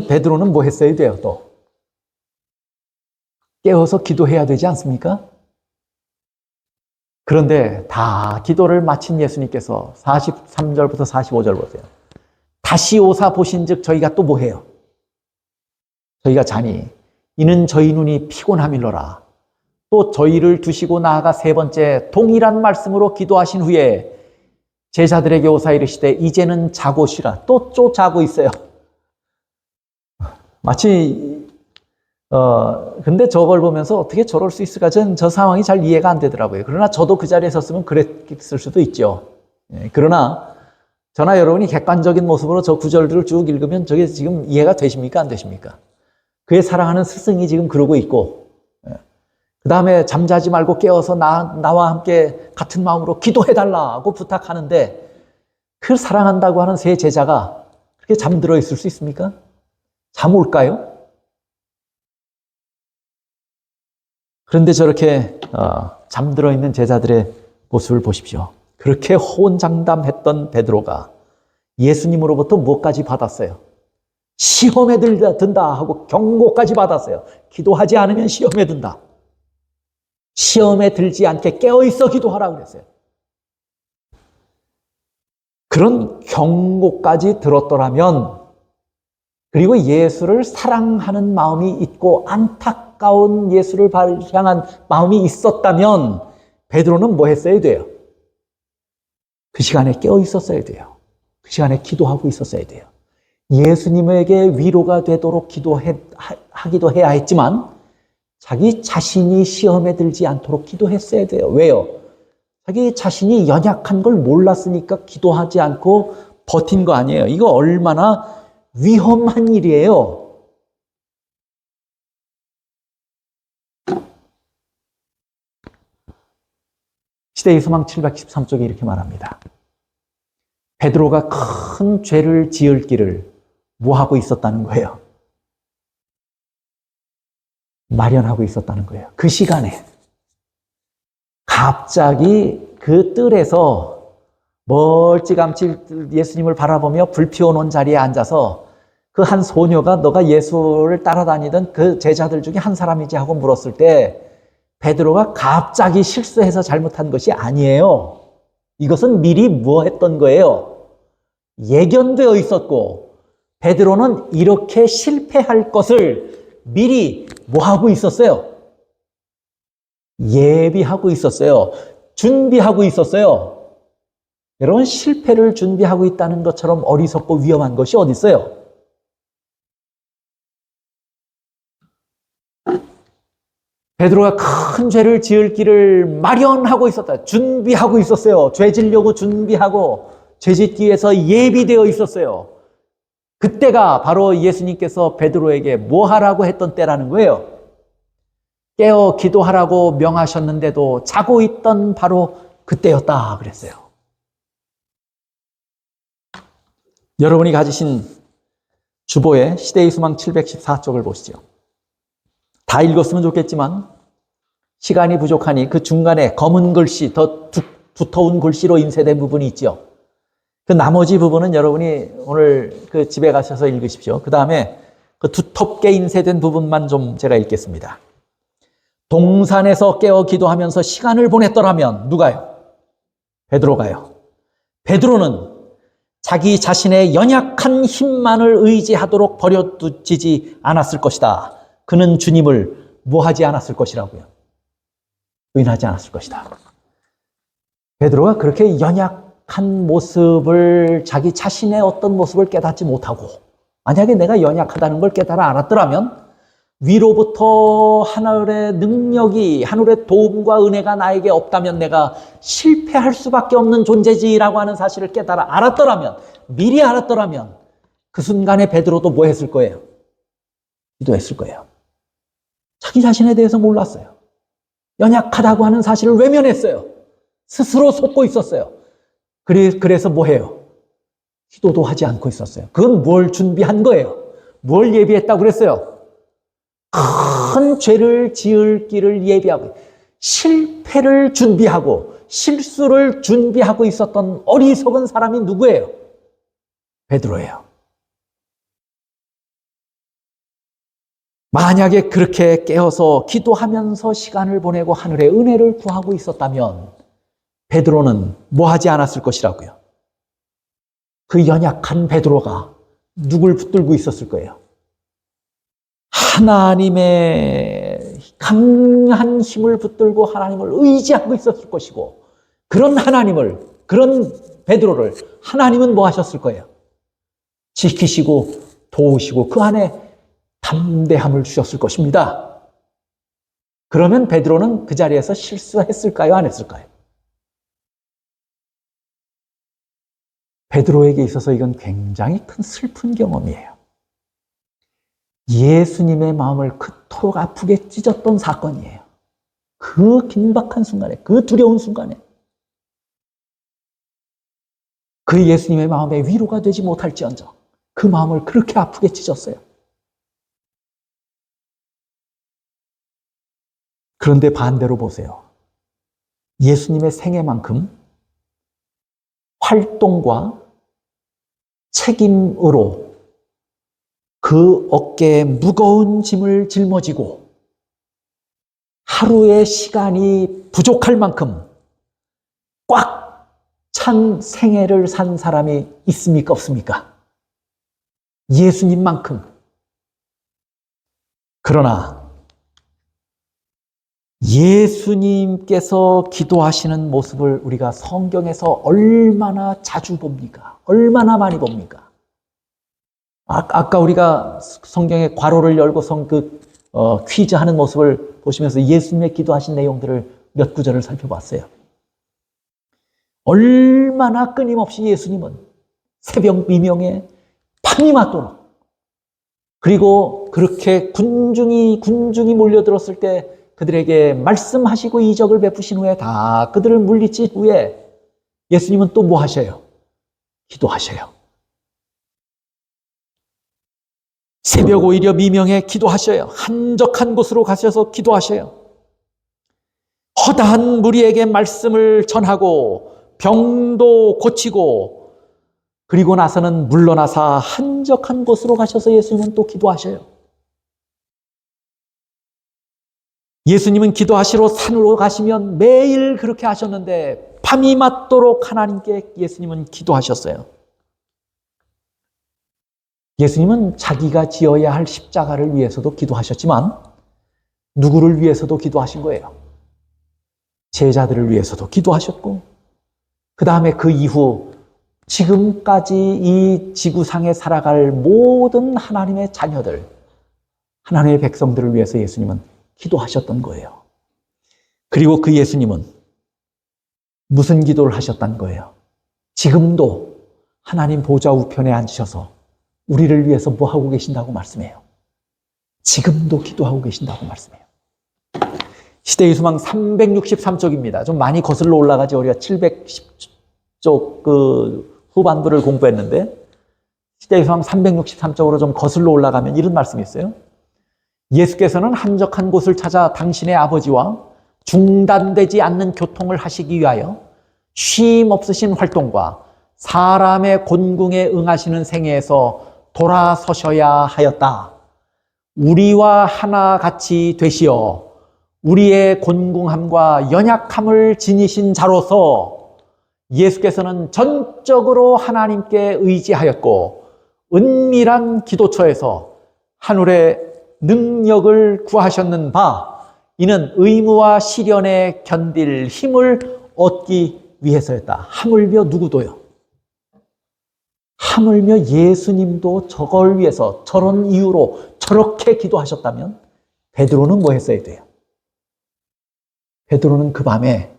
베드로는 뭐 했어야 돼요, 또? 깨어서 기도해야 되지 않습니까? 그런데 다 기도를 마친 예수님께서 43절부터 45절 보세요. 다시 오사 보신즉 저희가 또 뭐 해요? 저희가 자니 이는 저희 눈이 피곤함일러라. 또 저희를 두시고 나아가 세 번째 동일한 말씀으로 기도하신 후에 제자들에게 오사 이르시되 이제는 자고 쉬라. 또 자고 있어요. 마치 근데 저걸 보면서 어떻게 저럴 수 있을까? 저는 저 상황이 잘 이해가 안 되더라고요. 그러나 저도 그 자리에 섰으면 그랬을 수도 있죠. 그러나 저나 여러분이 객관적인 모습으로 저 구절들을 쭉 읽으면 저게 지금 이해가 되십니까? 안 되십니까? 그의 사랑하는 스승이 지금 그러고 있고, 그 다음에 잠자지 말고 깨어서 나와 함께 같은 마음으로 기도해달라고 부탁하는데, 그 사랑한다고 하는 세 제자가 그렇게 잠들어 있을 수 있습니까? 잠 올까요? 그런데 저렇게 잠들어 있는 제자들의 모습을 보십시오. 그렇게 호언장담했던 베드로가 예수님으로부터 무엇까지 받았어요? 시험에 든다 하고 경고까지 받았어요. 기도하지 않으면 시험에 든다. 시험에 들지 않게 깨어있어 기도하라고 그랬어요. 그런 경고까지 들었더라면, 그리고 예수를 사랑하는 마음이 있고 안타까운 예수를 향한 마음이 있었다면 베드로는 뭐 했어야 돼요? 그 시간에 깨어 있었어야 돼요. 그 시간에 기도하고 있었어야 돼요. 예수님에게 위로가 되도록 하기도 해야 했지만 자기 자신이 시험에 들지 않도록 기도했어야 돼요. 왜요? 자기 자신이 연약한 걸 몰랐으니까 기도하지 않고 버틴 거 아니에요. 이거 얼마나 위험한 일이에요. 시대의 소망 713쪽에 이렇게 말합니다. 베드로가 큰 죄를 지을 길을 뭐 하고 있었다는 거예요? 마련하고 있었다는 거예요. 그 시간에 갑자기 그 뜰에서 멀찌감치 예수님을 바라보며 불 피워놓은 자리에 앉아서 그 한 소녀가 너가 예수를 따라다니던 그 제자들 중에 한 사람이지 하고 물었을 때 베드로가 갑자기 실수해서 잘못한 것이 아니에요. 이것은 미리 뭐 했던 거예요? 예견되어 있었고 베드로는 이렇게 실패할 것을 미리 뭐 하고 있었어요? 예비하고 있었어요. 준비하고 있었어요. 여러분, 실패를 준비하고 있다는 것처럼 어리석고 위험한 것이 어디 있어요? 베드로가 큰 죄를 지을 길을 마련하고 있었다. 준비하고 있었어요. 죄 지려고 준비하고 죄 짓기 위해서 예비되어 있었어요. 그때가 바로 예수님께서 베드로에게 뭐 하라고 했던 때라는 거예요. 깨어 기도하라고 명하셨는데도 자고 있던 바로 그때였다 그랬어요. 여러분이 가지신 주보의 시대의 수망 714쪽을 보시죠. 다 읽었으면 좋겠지만 시간이 부족하니 그 중간에 검은 글씨, 더 두터운 글씨로 인쇄된 부분이 있죠. 그 나머지 부분은 여러분이 오늘 그 집에 가셔서 읽으십시오. 그 다음에 그 두텁게 인쇄된 부분만 좀 제가 읽겠습니다. 동산에서 깨어 기도하면서 시간을 보냈더라면 누가요? 베드로가요. 베드로는 자기 자신의 연약한 힘만을 의지하도록 버려두지 않았을 것이다. 그는 주님을 뭐하지 않았을 것이라고요? 부인하지 않았을 것이다. 베드로가 그렇게 연약한 모습을, 자기 자신의 어떤 모습을 깨닫지 못하고 만약에 내가 연약하다는 걸 깨달아 알았더라면 위로부터 하늘의 능력이, 하늘의 도움과 은혜가 나에게 없다면 내가 실패할 수밖에 없는 존재지라고 하는 사실을 깨달아 알았더라면, 미리 알았더라면 그 순간에 베드로도 뭐 했을 거예요? 기도했을 거예요. 자기 자신에 대해서 몰랐어요. 연약하다고 하는 사실을 외면했어요. 스스로 속고 있었어요. 그래서 뭐 해요? 기도도 하지 않고 있었어요. 그건 뭘 준비한 거예요? 뭘 예비했다고 그랬어요? 큰 죄를 지을 길을 예비하고 실패를 준비하고 실수를 준비하고 있었던 어리석은 사람이 누구예요? 베드로예요. 만약에 그렇게 깨어서 기도하면서 시간을 보내고 하늘의 은혜를 구하고 있었다면 베드로는 뭐 하지 않았을 것이라고요? 그 연약한 베드로가 누굴 붙들고 있었을 거예요? 하나님의 강한 힘을 붙들고 하나님을 의지하고 있었을 것이고 그런 하나님을, 그런 베드로를 하나님은 뭐 하셨을 거예요? 지키시고 도우시고 그 안에 담대함을 주셨을 것입니다. 그러면 베드로는 그 자리에서 실수했을까요? 안 했을까요? 베드로에게 있어서 이건 굉장히 큰 슬픈 경험이에요. 예수님의 마음을 그토록 아프게 찢었던 사건이에요. 그 긴박한 순간에, 그 두려운 순간에 그 예수님의 마음에 위로가 되지 못할지언정 그 마음을 그렇게 아프게 찢었어요. 그런데 반대로 보세요. 예수님의 생애만큼 활동과 책임으로 그 어깨에 무거운 짐을 짊어지고 하루의 시간이 부족할 만큼 꽉 찬 생애를 산 사람이 있습니까? 없습니까? 예수님만큼. 그러나 예수님께서 기도하시는 모습을 우리가 성경에서 얼마나 자주 봅니까? 얼마나 많이 봅니까? 아까 우리가 성경의 괄호를 열고 퀴즈 하는 모습을 보시면서 예수님의 기도하신 내용들을 몇 구절을 살펴봤어요. 얼마나 끊임없이 예수님은 새벽 미명에 밤이 맞도록 그리고 그렇게 군중이 몰려들었을 때 그들에게 말씀하시고 이적을 베푸신 후에 다 그들을 물리친 후에 예수님은 또 뭐 하셔요? 기도하셔요. 새벽 오히려 미명에 기도하셔요. 한적한 곳으로 가셔서 기도하셔요. 허다한 무리에게 말씀을 전하고 병도 고치고 그리고 나서는 물러나사 한적한 곳으로 가셔서 예수님은 또 기도하셔요. 예수님은 기도하시러 산으로 가시면 매일 그렇게 하셨는데 밤이 맞도록 하나님께 예수님은 기도하셨어요. 예수님은 자기가 지어야 할 십자가를 위해서도 기도하셨지만 누구를 위해서도 기도하신 거예요. 제자들을 위해서도 기도하셨고 그 다음에 그 이후 지금까지 이 지구상에 살아갈 모든 하나님의 자녀들, 하나님의 백성들을 위해서 예수님은 기도하셨던 거예요. 그리고 그 예수님은 무슨 기도를 하셨던 거예요? 지금도 하나님 보좌 우편에 앉으셔서 우리를 위해서 뭐 하고 계신다고 말씀해요? 지금도 기도하고 계신다고 말씀해요. 시대의 소망 363쪽입니다. 좀 많이 거슬러 올라가지. 우리가 710쪽 그 후반부를 공부했는데 시대의 소망 363쪽으로 좀 거슬러 올라가면 이런 말씀이 있어요. 예수께서는 한적한 곳을 찾아 당신의 아버지와 중단되지 않는 교통을 하시기 위하여 쉼 없으신 활동과 사람의 곤궁에 응하시는 생애에서 돌아서셔야 하였다. 우리와 하나같이 되시어 우리의 곤궁함과 연약함을 지니신 자로서 예수께서는 전적으로 하나님께 의지하였고 은밀한 기도처에서 하늘의 능력을 구하셨는 바 이는 의무와 시련에 견딜 힘을 얻기 위해서였다. 하물며 누구도요? 하물며 예수님도 저걸 위해서 저런 이유로 저렇게 기도하셨다면 베드로는 뭐 했어야 돼요? 베드로는 그 밤에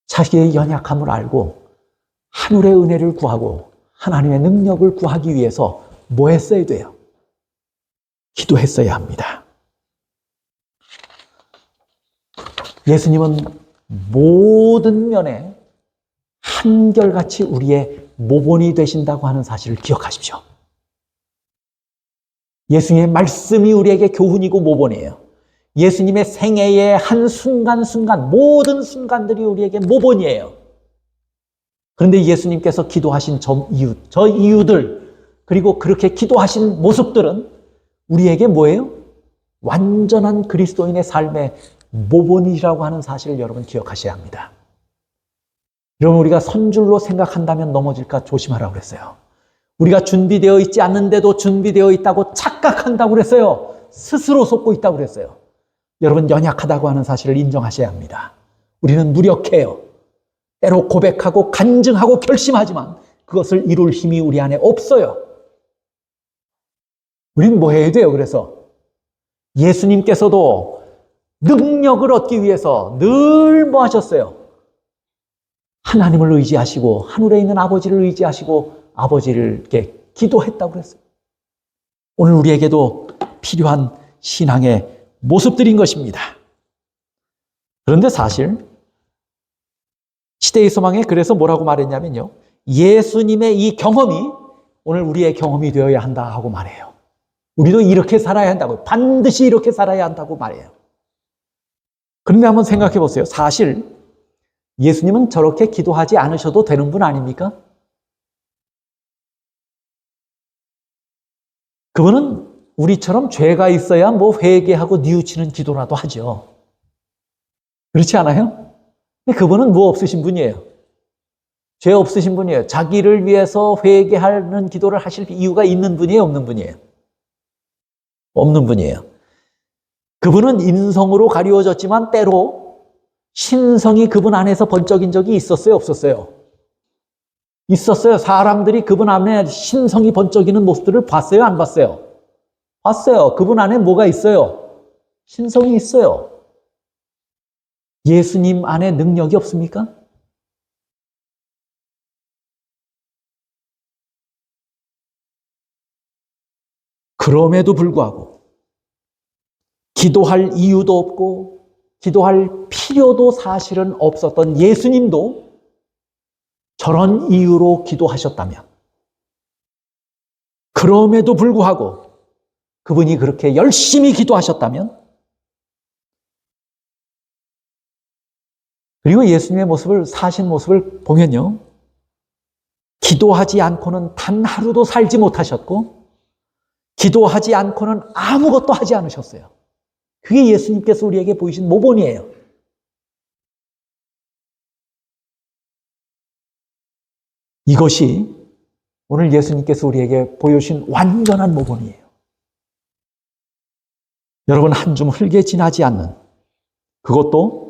자기의 연약함을 알고 하늘의 은혜를 구하고 하나님의 능력을 구하기 위해서 뭐 했어야 돼요? 기도했어야 합니다. 예수님은 모든 면에 한결같이 우리의 모본이 되신다고 하는 사실을 기억하십시오. 예수님의 말씀이 우리에게 교훈이고 모본이에요. 예수님의 생애의 한 순간순간, 모든 순간들이 우리에게 모본이에요. 그런데 예수님께서 기도하신 저 이유들, 그리고 그렇게 기도하신 모습들은 우리에게 뭐예요? 완전한 그리스도인의 삶의 모본이라고 하는 사실을 여러분 기억하셔야 합니다. 여러분, 우리가 선줄로 생각한다면 넘어질까 조심하라고 그랬어요. 우리가 준비되어 있지 않는데도 준비되어 있다고 착각한다고 그랬어요. 스스로 속고 있다고 그랬어요. 여러분, 연약하다고 하는 사실을 인정하셔야 합니다. 우리는 무력해요. 때로 고백하고 간증하고 결심하지만 그것을 이룰 힘이 우리 안에 없어요. 우리는 뭐 해야 돼요? 그래서 예수님께서도 능력을 얻기 위해서 늘 뭐 하셨어요? 하나님을 의지하시고 하늘에 있는 아버지를 의지하시고 아버지를 이렇게 기도했다고 그랬어요. 오늘 우리에게도 필요한 신앙의 모습들인 것입니다. 그런데 사실 시대의 소망에 그래서 뭐라고 말했냐면요. 예수님의 이 경험이 오늘 우리의 경험이 되어야 한다 하고 말해요. 우리도 이렇게 살아야 한다고, 반드시 이렇게 살아야 한다고 말해요. 그런데 한번 생각해 보세요. 사실 예수님은 저렇게 기도하지 않으셔도 되는 분 아닙니까? 그분은 우리처럼 죄가 있어야 뭐 회개하고 뉘우치는 기도라도 하죠. 그렇지 않아요? 근데 그분은 뭐 없으신 분이에요. 죄 없으신 분이에요. 자기를 위해서 회개하는 기도를 하실 이유가 있는 분이에요, 없는 분이에요? 없는 분이에요. 그분은 인성으로 가리워졌지만 때로 신성이 그분 안에서 번쩍인 적이 있었어요, 없었어요? 있었어요. 사람들이 그분 안에 신성이 번쩍이는 모습들을 봤어요, 안 봤어요? 봤어요. 그분 안에 뭐가 있어요? 신성이 있어요. 예수님 안에 능력이 없습니까? 그럼에도 불구하고 기도할 이유도 없고 기도할 필요도 사실은 없었던 예수님도 저런 이유로 기도하셨다면, 그럼에도 불구하고 그분이 그렇게 열심히 기도하셨다면 그리고 예수님의 모습을, 사신 모습을 보면요. 기도하지 않고는 단 하루도 살지 못하셨고, 기도하지 않고는 아무것도 하지 않으셨어요. 그게 예수님께서 우리에게 보이신 모본이에요. 이것이 오늘 예수님께서 우리에게 보여주신 완전한 모본이에요. 여러분, 한 줌 흙에 지나지 않는, 그것도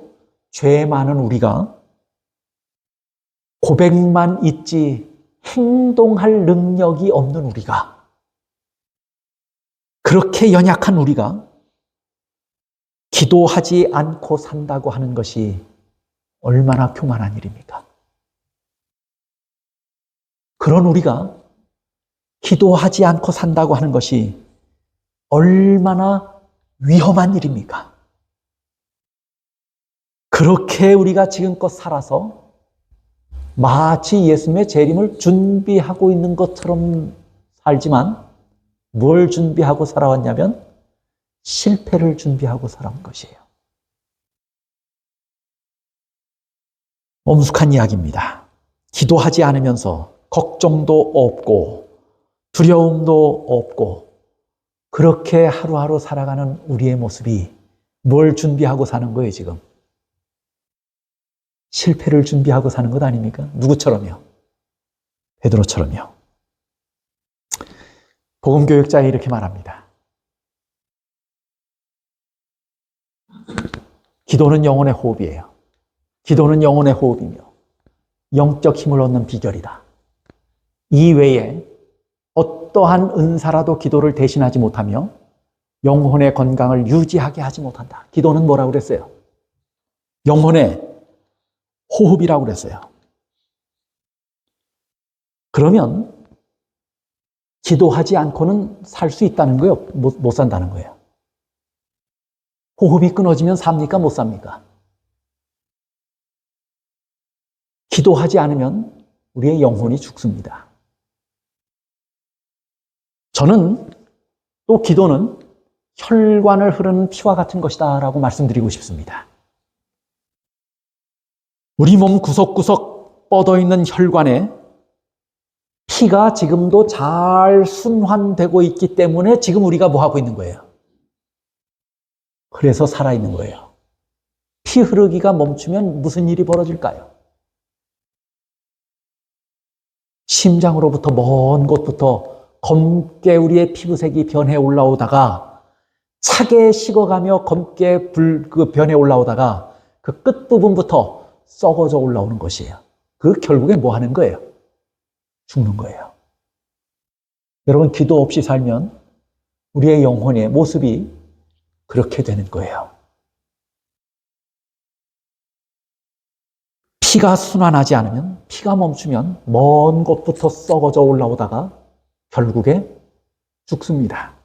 죄 많은 우리가 고백만 있지 행동할 능력이 없는 우리가, 그렇게 연약한 우리가 기도하지 않고 산다고 하는 것이 얼마나 교만한 일입니까? 그런 우리가 기도하지 않고 산다고 하는 것이 얼마나 위험한 일입니까? 그렇게 우리가 지금껏 살아서 마치 예수님의 재림을 준비하고 있는 것처럼 살지만 뭘 준비하고 살아왔냐면 실패를 준비하고 살아온 것이에요. 엄숙한 이야기입니다. 기도하지 않으면서 걱정도 없고 두려움도 없고 그렇게 하루하루 살아가는 우리의 모습이 뭘 준비하고 사는 거예요, 지금? 실패를 준비하고 사는 것 아닙니까? 누구처럼요? 베드로처럼요. 복음교육자에 이렇게 말합니다. 기도는 영혼의 호흡이에요. 기도는 영혼의 호흡이며 영적 힘을 얻는 비결이다. 이 외에 어떠한 은사라도 기도를 대신하지 못하며 영혼의 건강을 유지하게 하지 못한다. 기도는 뭐라고 그랬어요? 영혼의 호흡이라고 그랬어요. 그러면 기도하지 않고는 살 수 있다는 거예요? 못 산다는 거예요? 호흡이 끊어지면 삽니까? 못 삽니까? 기도하지 않으면 우리의 영혼이 죽습니다. 저는 또 기도는 혈관을 흐르는 피와 같은 것이다 라고 말씀드리고 싶습니다. 우리 몸 구석구석 뻗어있는 혈관에 피가 지금도 잘 순환되고 있기 때문에 지금 우리가 뭐 하고 있는 거예요? 그래서 살아있는 거예요. 피 흐르기가 멈추면 무슨 일이 벌어질까요? 심장으로부터 먼 곳부터 검게 우리의 피부색이 변해 올라오다가 차게 식어가며 검게 변해 올라오다가 그 끝부분부터 썩어져 올라오는 것이에요. 그 결국에 뭐 하는 거예요? 죽는 거예요. 여러분, 기도 없이 살면 우리의 영혼의 모습이 그렇게 되는 거예요. 피가 순환하지 않으면, 피가 멈추면 먼 곳부터 썩어져 올라오다가 결국에 죽습니다.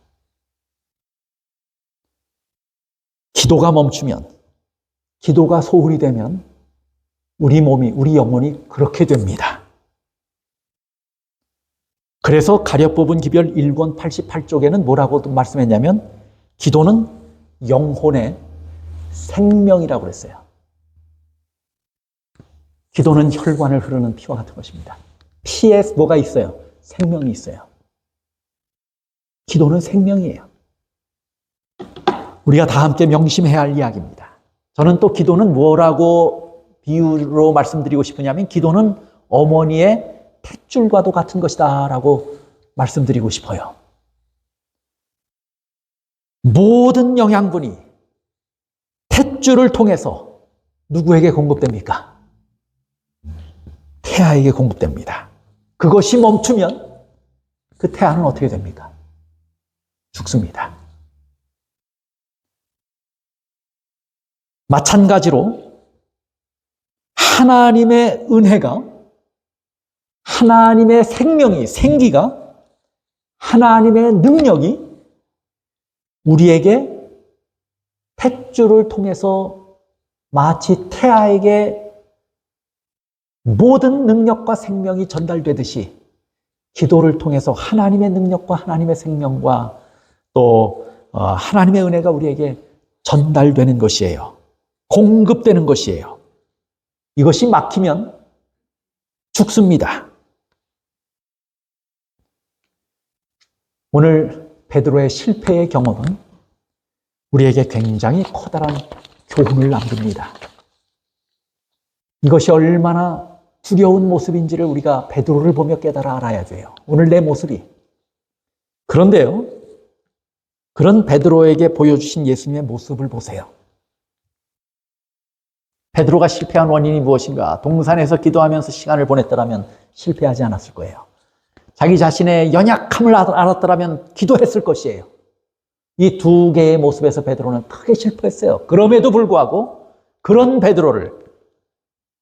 기도가 멈추면, 기도가 소홀히 되면 우리 몸이, 우리 영혼이 그렇게 됩니다. 그래서 가려 뽑은 기별 1권 88쪽에는 뭐라고 말씀했냐면 기도는 영혼의 생명이라고 그랬어요. 기도는 혈관을 흐르는 피와 같은 것입니다. 피에 뭐가 있어요? 생명이 있어요. 기도는 생명이에요. 우리가 다 함께 명심해야 할 이야기입니다. 저는 또 기도는 뭐라고 비유로 말씀드리고 싶으냐면 기도는 어머니의 탯줄과도 같은 것이다 라고 말씀드리고 싶어요. 모든 영양분이 탯줄을 통해서 누구에게 공급됩니까? 태아에게 공급됩니다. 그것이 멈추면 그 태아는 어떻게 됩니까? 죽습니다. 마찬가지로 하나님의 은혜가, 하나님의 생명이, 생기가, 하나님의 능력이 우리에게 탯줄을 통해서 마치 태아에게 모든 능력과 생명이 전달되듯이 기도를 통해서 하나님의 능력과 하나님의 생명과 또 하나님의 은혜가 우리에게 전달되는 것이에요. 공급되는 것이에요. 이것이 막히면 죽습니다. 오늘 베드로의 실패의 경험은 우리에게 굉장히 커다란 교훈을 남깁니다. 이것이 얼마나 두려운 모습인지를 우리가 베드로를 보며 깨달아 알아야 돼요. 오늘 내 모습이. 그런데요, 그런 베드로에게 보여주신 예수님의 모습을 보세요. 베드로가 실패한 원인이 무엇인가? 동산에서 기도하면서 시간을 보냈더라면 실패하지 않았을 거예요. 자기 자신의 연약함을 알았더라면 기도했을 것이에요. 이 두 개의 모습에서 베드로는 크게 실패했어요. 그럼에도 불구하고 그런 베드로를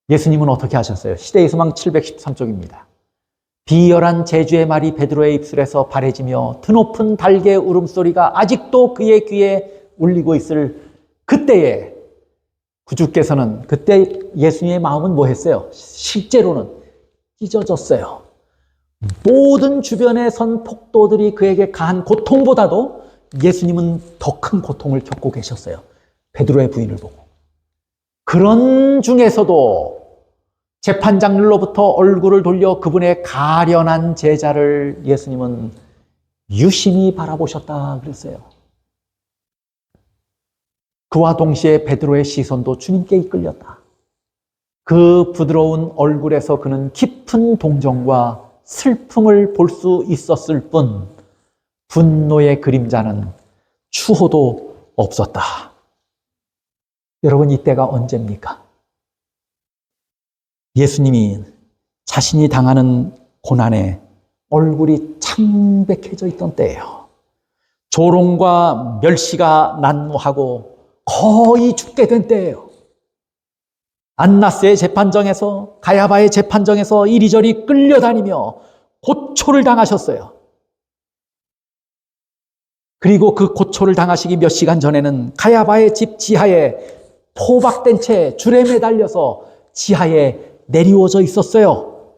예수님은 어떻게 하셨어요? 시대의 소망 713쪽입니다. 비열한 제주의 말이 베드로의 입술에서 바래지며 드높은 닭의 울음소리가 아직도 그의 귀에 울리고 있을 그때에 구주께서는 그때 예수님의 마음은 뭐 했어요? 실제로는 찢어졌어요. 모든 주변에 선 폭도들이 그에게 가한 고통보다도 예수님은 더 큰 고통을 겪고 계셨어요. 베드로의 부인을 보고. 그런 중에서도 재판장들로부터 얼굴을 돌려 그분의 가련한 제자를 예수님은 유심히 바라보셨다 그랬어요. 그와 동시에 베드로의 시선도 주님께 이끌렸다. 그 부드러운 얼굴에서 그는 깊은 동정과 슬픔을 볼 수 있었을 뿐 분노의 그림자는 추호도 없었다. 여러분, 이때가 언제입니까? 예수님이 자신이 당하는 고난에 얼굴이 창백해져 있던 때예요. 조롱과 멸시가 난무하고 거의 죽게 된 때예요. 안나스의 재판정에서, 가야바의 재판정에서 이리저리 끌려다니며 고초를 당하셨어요. 그리고 그 고초를 당하시기 몇 시간 전에는 가야바의 집 지하에 포박된 채 줄에 매달려서 지하에 내리워져 있었어요.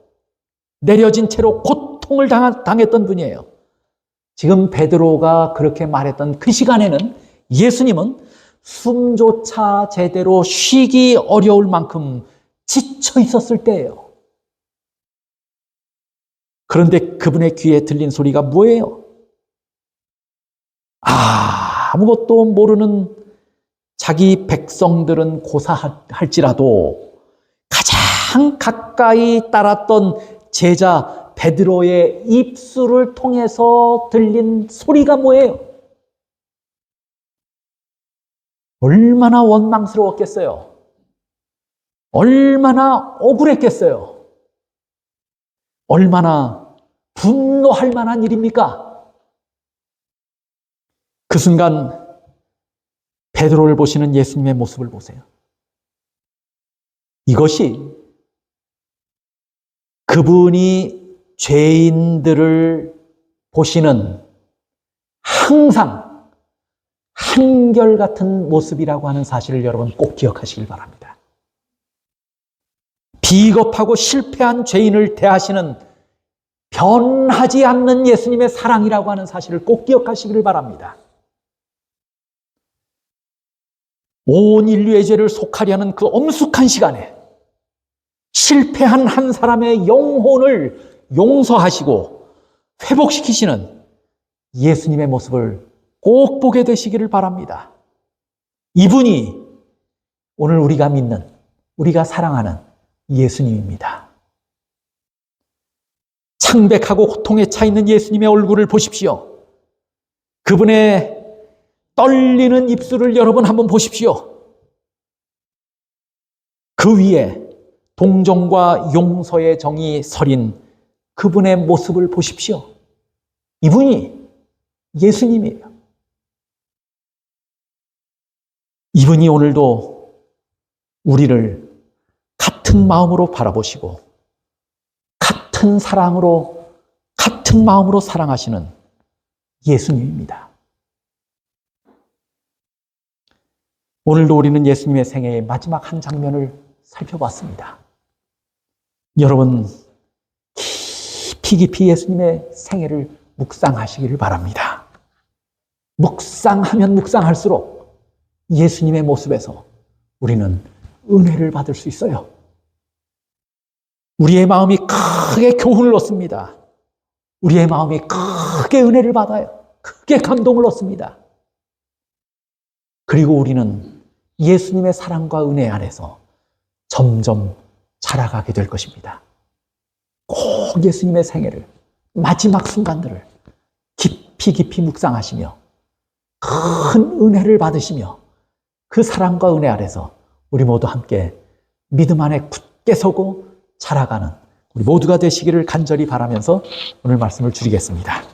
내려진 채로 고통을 당했던 분이에요. 지금 베드로가 그렇게 말했던 그 시간에는 예수님은 숨조차 제대로 쉬기 어려울 만큼 지쳐 있었을 때예요. 그런데 그분의 귀에 들린 소리가 뭐예요? 아무것도 모르는 자기 백성들은 고사할지라도 가장 가까이 따랐던 제자 베드로의 입술을 통해서 들린 소리가 뭐예요? 얼마나 원망스러웠겠어요? 얼마나 억울했겠어요? 얼마나 분노할 만한 일입니까? 그 순간 베드로를 보시는 예수님의 모습을 보세요. 이것이 그분이 죄인들을 보시는 항상 한결같은 모습이라고 하는 사실을 여러분 꼭 기억하시길 바랍니다. 비겁하고 실패한 죄인을 대하시는 변하지 않는 예수님의 사랑이라고 하는 사실을 꼭 기억하시기를 바랍니다. 온 인류의 죄를 속하려는 그 엄숙한 시간에 실패한 한 사람의 영혼을 용서하시고 회복시키시는 예수님의 모습을 꼭 보게 되시기를 바랍니다. 이분이 오늘 우리가 믿는, 우리가 사랑하는 예수님입니다. 창백하고 고통에 차 있는 예수님의 얼굴을 보십시오. 그분의 떨리는 입술을 여러분 한번 보십시오. 그 위에 동정과 용서의 정이 서린 그분의 모습을 보십시오. 이분이 예수님이에요. 이분이 오늘도 우리를 같은 마음으로 바라보시고 같은 사랑으로, 같은 마음으로 사랑하시는 예수님입니다. 오늘도 우리는 예수님의 생애의 마지막 한 장면을 살펴봤습니다. 여러분, 깊이 예수님의 생애를 묵상하시기를 바랍니다. 묵상하면 묵상할수록 예수님의 모습에서 우리는 은혜를 받을 수 있어요. 우리의 마음이 크게 교훈을 얻습니다. 우리의 마음이 크게 은혜를 받아요. 크게 감동을 얻습니다. 그리고 우리는 예수님의 사랑과 은혜 안에서 점점 자라가게 될 것입니다. 꼭 예수님의 생애를, 마지막 순간들을 깊이 묵상하시며 큰 은혜를 받으시며 그 사랑과 은혜 아래서 우리 모두 함께 믿음 안에 굳게 서고 자라가는 우리 모두가 되시기를 간절히 바라면서 오늘 말씀을 줄이겠습니다.